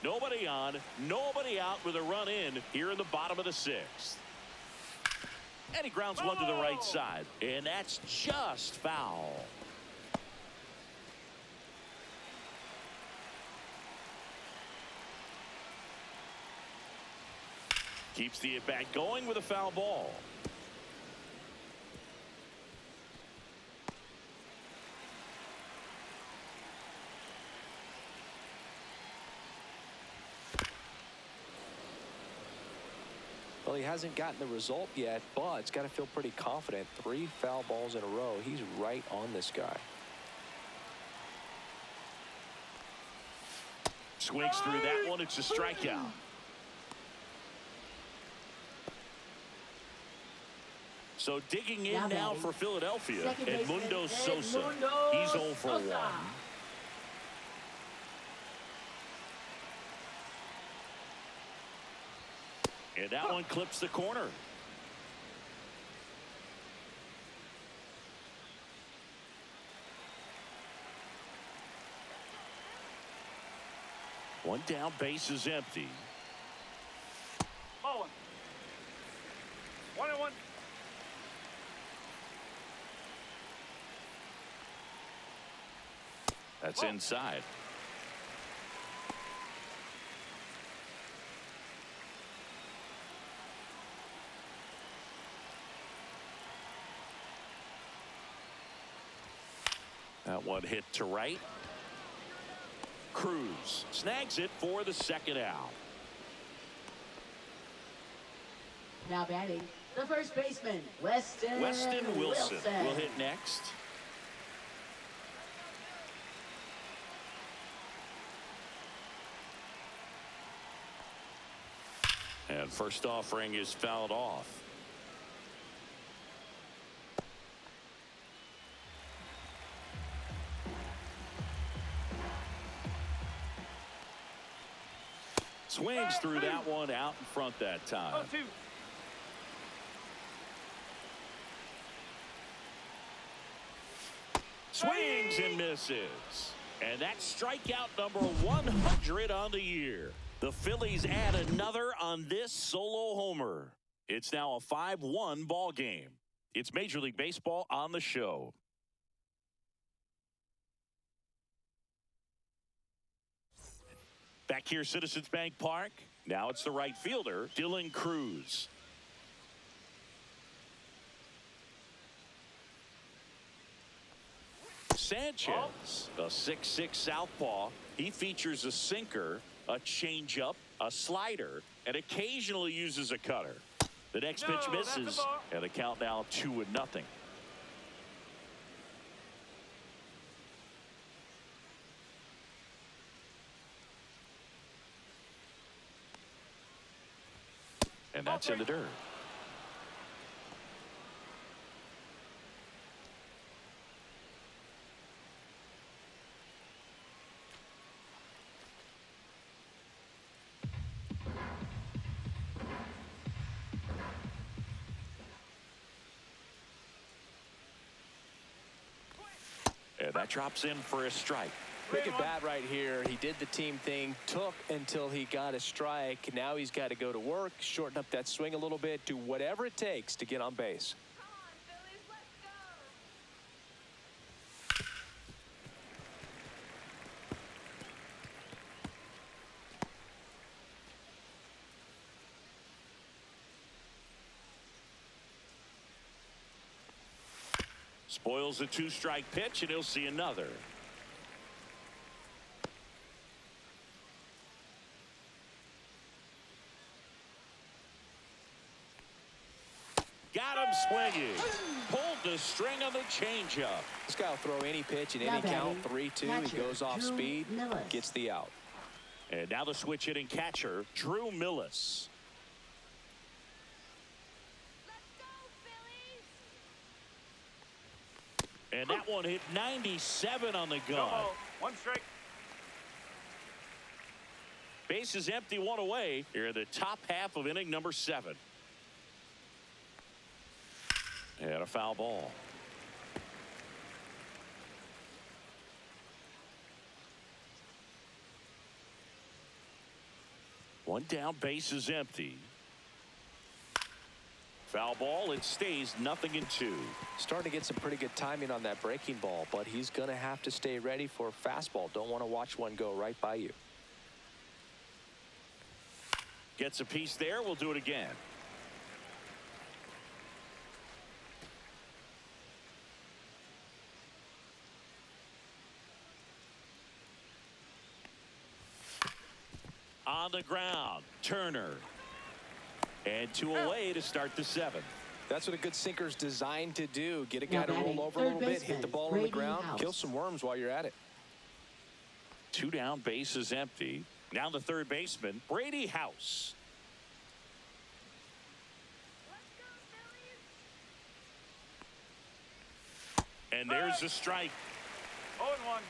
Nobody on, nobody out with a run in here in the bottom of the sixth. And he grounds one to the right side. And that's just foul. Keeps the at-bat going with a foul ball. Well, he hasn't gotten the result yet, but it's got to feel pretty confident. 3 foul balls in a row. He's right on this guy. Swings through that one. It's a strikeout. So digging in now for Philadelphia, Edmundo Sosa. He's 0 for 1. And that one clips the corner. One down, base is empty. 1-1. That's inside. That one hit to right. Cruz snags it for the second out. Now batting, the first baseman, Weston Wilson will hit next. And first offering is fouled off. Swings through that one out in front that time. 0-2. Swings and misses. And that's strikeout number 100 on the year. The Phillies add another on this solo homer. It's now a 5-1 ball game. It's Major League Baseball on the show. Back here, Citizens Bank Park. Now it's the right fielder, Dylan Cruz. Sanchez, a 6'6" southpaw. He features a sinker, a changeup, a slider, and occasionally uses a cutter. The next pitch misses, and the count now 2-0. And that's in the dirt. And that drops in for a strike. Quick at bat right here. He did the team thing, took until he got a strike. Now he's got to go to work, shorten up that swing a little bit, do whatever it takes to get on base. Come on, Phillies, let's go. Spoils a 2-strike pitch, and he'll see another. got him swinging. Pulled the string on the changeup. This guy will throw any pitch in Now any count. batting, 3-2. He catcher, goes off Drew speed, Millis. gets the out. And now the switch hitting catcher, Drew Millis. Let's go, Phillies. And that one hit 97 on the No gun. ball. One strike. Base is empty, one away. Here in the top half of inning number 7. And a foul ball. One down, base is empty. Foul ball, it stays 0-2. Starting to get some pretty good timing on that breaking ball, but he's going to have to stay ready for a fastball. Don't want to watch one go right by you. Gets a piece there. We'll do it again. On the ground, Turner. And 2 away to start the 7th. That's what a good sinker's designed to do. Get a guy Now to roll batting, over a little third bit, hit the baseman, ball on the Brady ground, House. kill some worms while you're at it. 2 down, base is empty. Now the third baseman, Brady House. Let's go, Phillies. And there's the strike. 0-1.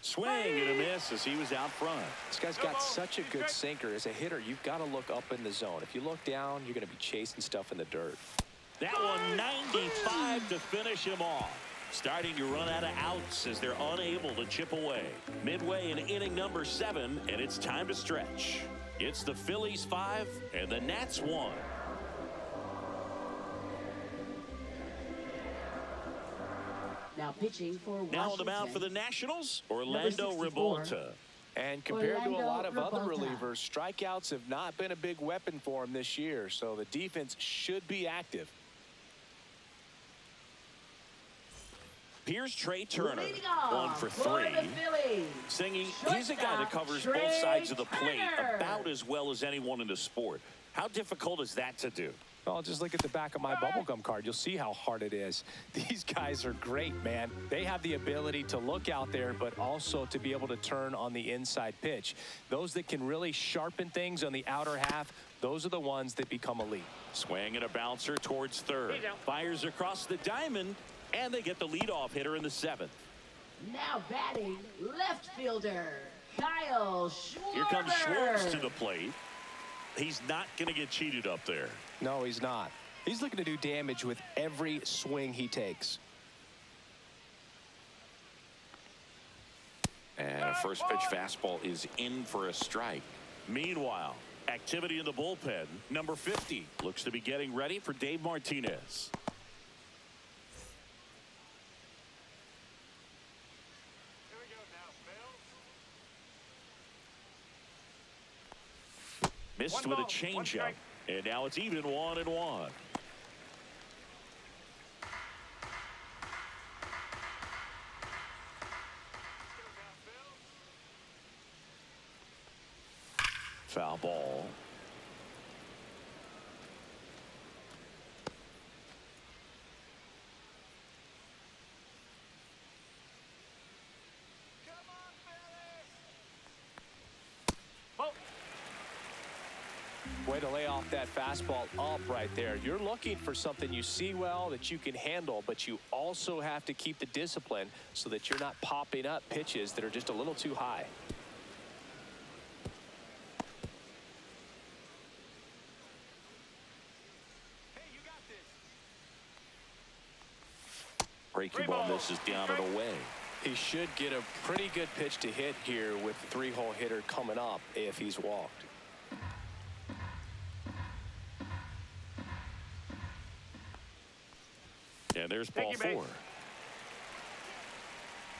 Swing and a miss as he was out front. This guy's got such a good sinker. As a hitter, you've got to look up in the zone. If you look down, you're going to be chasing stuff in the dirt. That one 95 to finish him off. Starting to run out of outs as they're unable to chip away. Midway in inning number 7, and it's time to stretch. It's the Phillies 5 and the Nats 1. Now pitching for Washington. Now on the mound for the Nationals, Orlando Number 64. Revolta. And compared to a Orlando lot of other Revolta. relievers, strikeouts have not been a big weapon for him this year, so the defense should be active. Here's Trey Turner, Leading off 1 for for 3. the Phillies. Singing, he's a guy that covers Shortstop, both sides of the Trey plate Turner. about as well as anyone in the sport. How difficult is that to do? Well, just look at the back of my bubblegum card. You'll see how hard it is. These guys are great, man. They have the ability to look out there, but also to be able to turn on the inside pitch. Those that can really sharpen things on the outer half, those are the ones that become elite. Swing and a bouncer towards third. Fires across the diamond, and they get the leadoff hitter in the 7th. Now batting, left fielder, Kyle Schwarber. Here comes Schwartz to the plate. He's not going to get cheated up there. No, he's not. He's looking to do damage with every swing he takes. And a first pitch fastball is in for a strike. Meanwhile, activity in the bullpen. Number 50 looks to be getting ready for Dave Martinez. Here we go now, Phil. Missed One with a ball, one changeup. strike. And now it's even 1-1. Foul ball. Way to lay off that fastball up right there. You're looking for something you see well that you can handle, but you also have to keep the discipline so that you're not popping up pitches that are just a little too high. Breaking ball misses down and away. He should get a pretty good pitch to hit here with the 3-hole hitter coming up if he's walked. And there's ball Take your 4. base.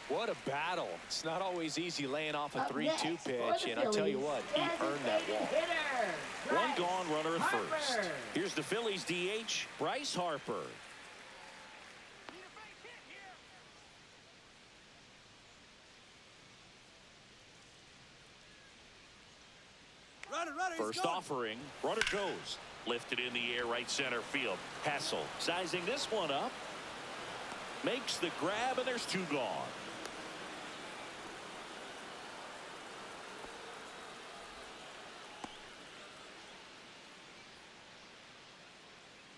What a battle. It's not always easy laying off a Up 3-2 next for pitch, the and I'll tell you Phillies, what, he earned that walk. designated hitter, One Bryce gone, runner at Harper. first. Here's the Phillies DH, Bryce Harper. First offering, runner goes. Lifted in the air, right center field. Hassel sizing this one up. Makes the grab, and there's two gone.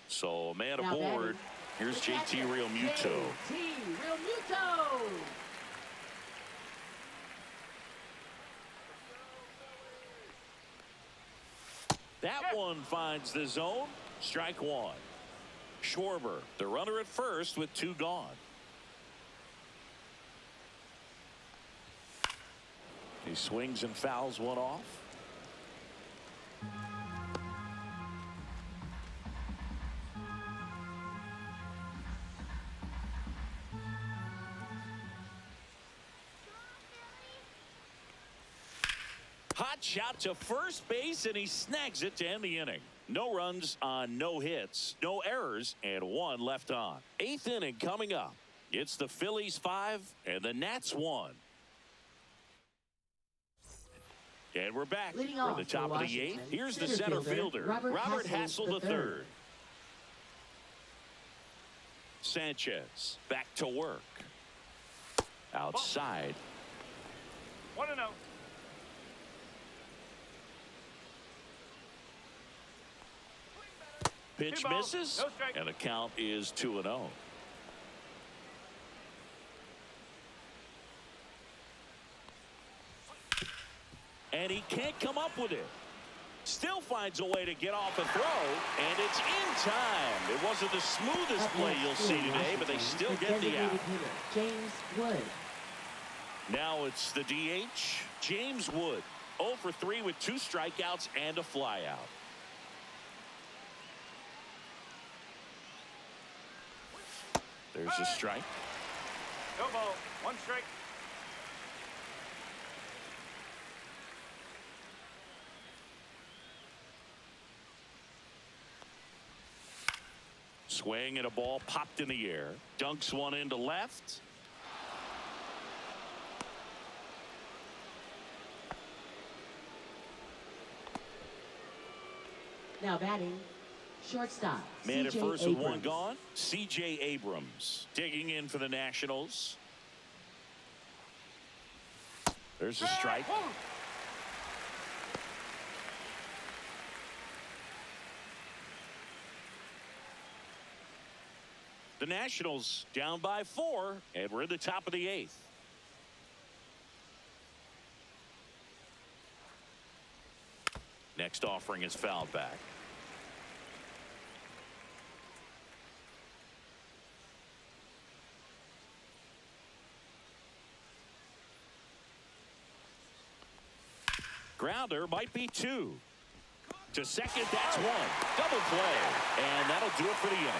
So a man Now aboard. batting, Here's the JT catcher, Realmuto. JT Realmuto. That one finds the zone. Strike one. Schwarber, the runner at first with two gone. He swings and fouls one off. Hot shot to first base, and he snags it to end the inning. No runs on no hits, no errors, and one left on. Eighth inning coming up. It's the Phillies 5 and the Nats 1. And we're back Leading for off the for top of the Washington, eighth. Here's the center center fielder, fielder, Robert Hassel Hassel III. III. Sanchez back to work. Outside. 1-0. Pitch Two balls, misses, no strike. and the count is 2-0. And he can't come up with it. Still finds a way to get off a throw, and it's in time. It wasn't the smoothest Up play next you'll for see today, but they Washington, still the get the out. designated hitter, James Wood. Now it's the DH, James Wood. 0 for 3 with 2 strikeouts and a flyout. There's a strike. No ball. 1 strike. Swing and a ball popped in the air. Dunks one into left. Now batting, shortstop, Man at C.J. first with 1 Abrams. gone. C.J. Abrams digging in for the Nationals. There's a strike. The Nationals down by 4, and we're in the top of the 8th. Next offering is fouled back. Grounder might be 2. To second, that's 1. Double play, and that'll do it for the inning.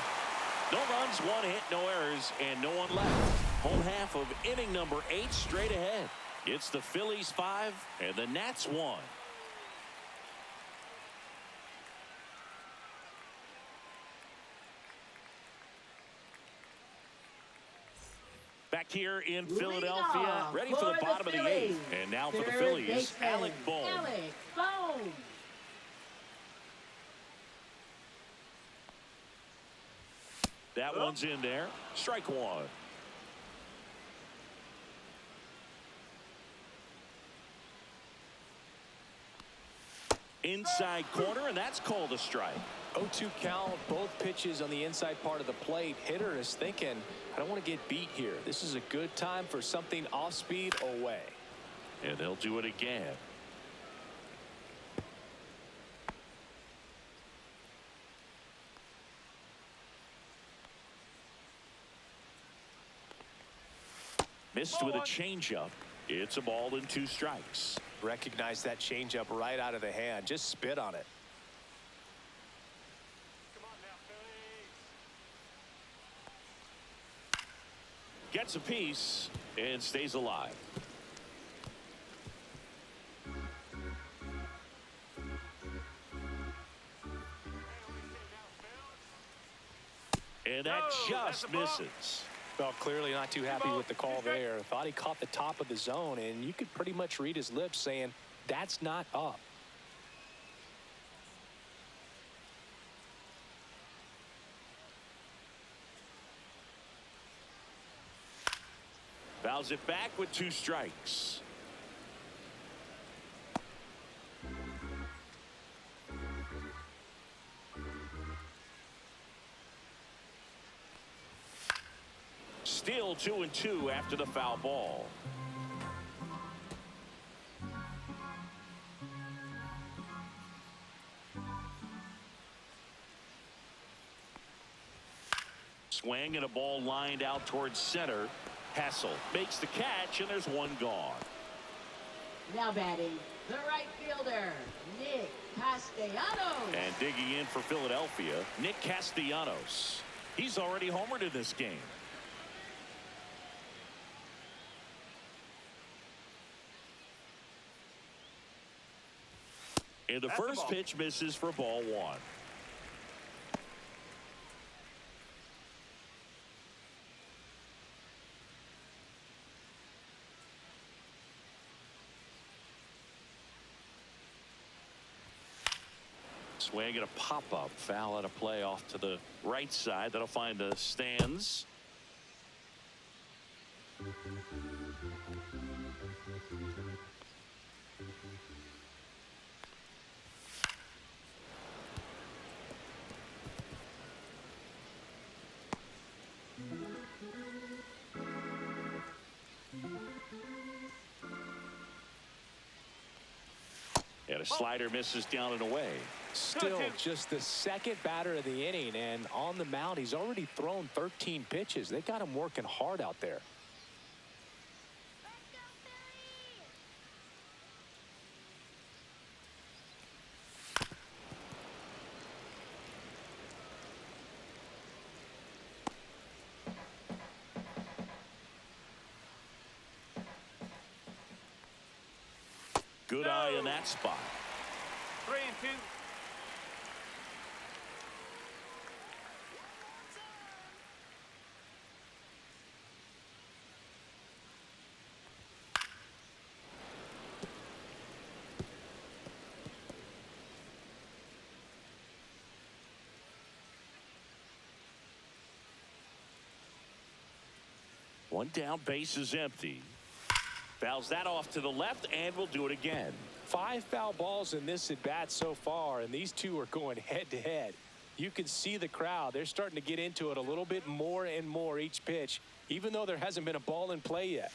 No runs, 1 hit, no errors, and no one left. Home half of inning number 8 straight ahead. It's the Phillies 5 and the Nats 1. Back here in Philadelphia, ready for the bottom of the 8th. And now for the Third Phillies, baseman, Alec Bohm. Alec Bohm. That one's in there. Strike 1. Inside corner, and that's called a strike. 0-2 count, both pitches on the inside part of the plate. Hitter is thinking, I don't want to get beat here. This is a good time for something off speed away. And they'll do it again. Missed with a changeup. It's a ball and 2 strikes. Recognize that changeup right out of the hand. Just spit on it. Come on now, Phillies. Gets a piece and stays alive. And that Oh, that's just a ball. misses. Well, clearly not too happy with the call there. Thought he caught the top of the zone, and you could pretty much read his lips saying, that's not up. Fouls it back with 2 strikes. Still 2-2 after the foul ball. Swing and a ball lined out towards center. Hassel makes the catch, and there's 1 gone. Now batting, the right fielder, Nick Castellanos. And digging in for Philadelphia, Nick Castellanos. He's already homered in this game. And the first pitch misses for ball 1. Swing and a pop-up. Foul at a play off to the right side. That'll find the stands. And a slider misses down and away. Still just the second batter of the inning, and on the mound he's already thrown 13 pitches. They got him working hard out there. Let's go, Phillies! Good eye in that spot. 3-2. One down, base is empty. Fouls that off to the left, and will do it again. 5 foul balls in this at bat so far, and these two are going head to head. You can see the crowd. They're starting to get into it a little bit more and more each pitch, even though there hasn't been a ball in play yet.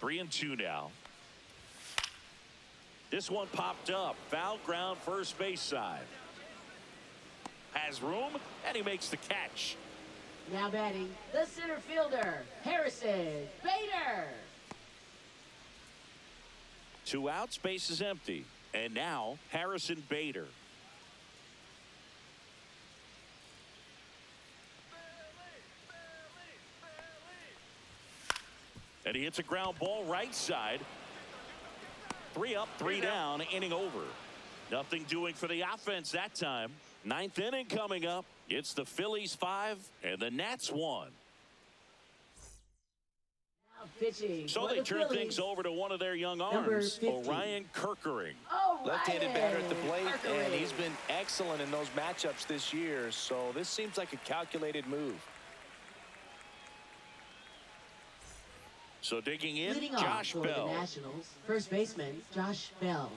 Three and two now. This one popped up. Foul ground, first base side. Has room, and he makes the catch. Now batting, the center fielder, Harrison Bader. 2 outs, base is empty. And now, Harrison Bader. And he hits a ground ball right side. 3 up, 3 down, inning over. Nothing doing for the offense that time. 9th inning coming up. It's the Phillies 5 and the Nats 1. Now pitching. So for they the turn Phillies, things over to one of their young Number arms, 15. Orion Kirkering. Left-handed batter at the plate, and Kirkering. he's been excellent in those matchups this year, so this seems like a calculated move. So digging in, Leading Josh off for Bell. the Nationals, first baseman Josh Bell.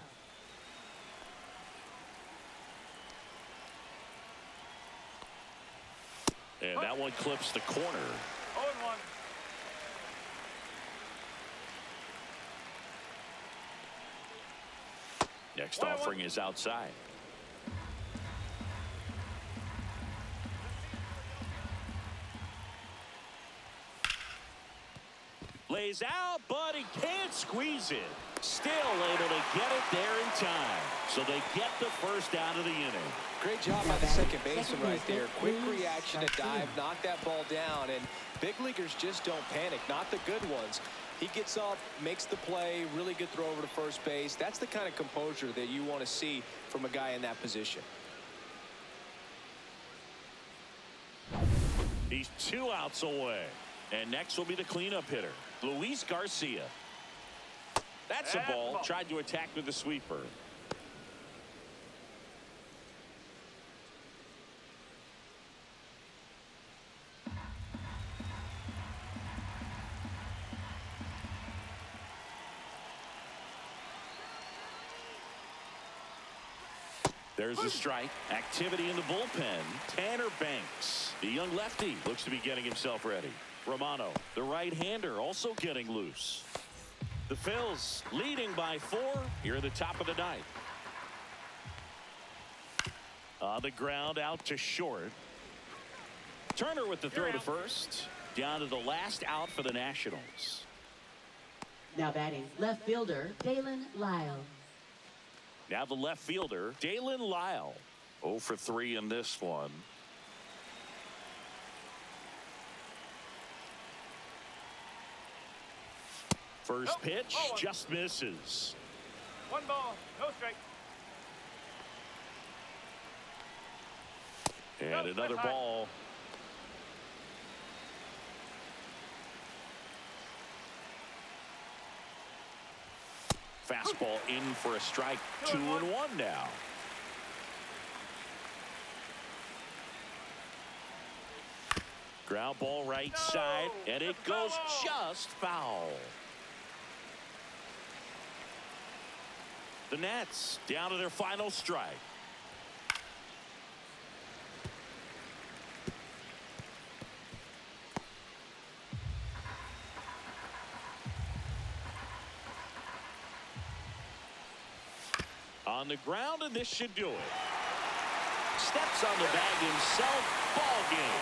And that one clips the corner. 0-1. Next offering is outside. Lays out, but he can't squeeze it. Still able to get it there in time. So they get the first out of the inning. Great job by the second baseman right there. Quick reaction to dive, knock that ball down, and big leaguers just don't panic, not the good ones. He gets up, makes the play, really good throw over to first base. That's the kind of composure that you want to see from a guy in that position. He's 2 outs away. And next will be the cleanup hitter, Luis Garcia. That's a ball. Tried to attack with the sweeper. There's a strike. Activity in the bullpen. Tanner Banks, the young lefty, looks to be getting himself ready. Romano, the right-hander, also getting loose. The Phils leading by 4 here in the top of the 9th. On the ground, out to short. Turner with the throw to first. Down to the last out for the Nationals. Now batting, left fielder, Dalen Lyle. Now the left fielder, Dalen Lyle. 0 for 3 in this one. First pitch just misses. 1 ball, no strike. And another ball. Fastball in for a strike. 2-1 now. Ground ball right side, and it goes just foul. The Nats down to their final strike. On the ground, and this should do it. Steps on the bag himself. Ball game.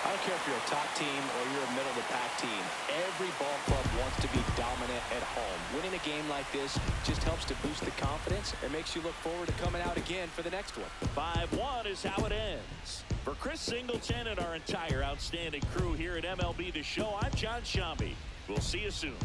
I don't care if you're a top team or you're a middle-of-the-pack team. Every ball club wants to be dominant at home. Winning a game like this just helps to boost the confidence and makes you look forward to coming out again for the next one. 5-1 is how it ends. For Chris Singleton and our entire outstanding crew here at MLB The Show, I'm John Shambi. We'll see you soon.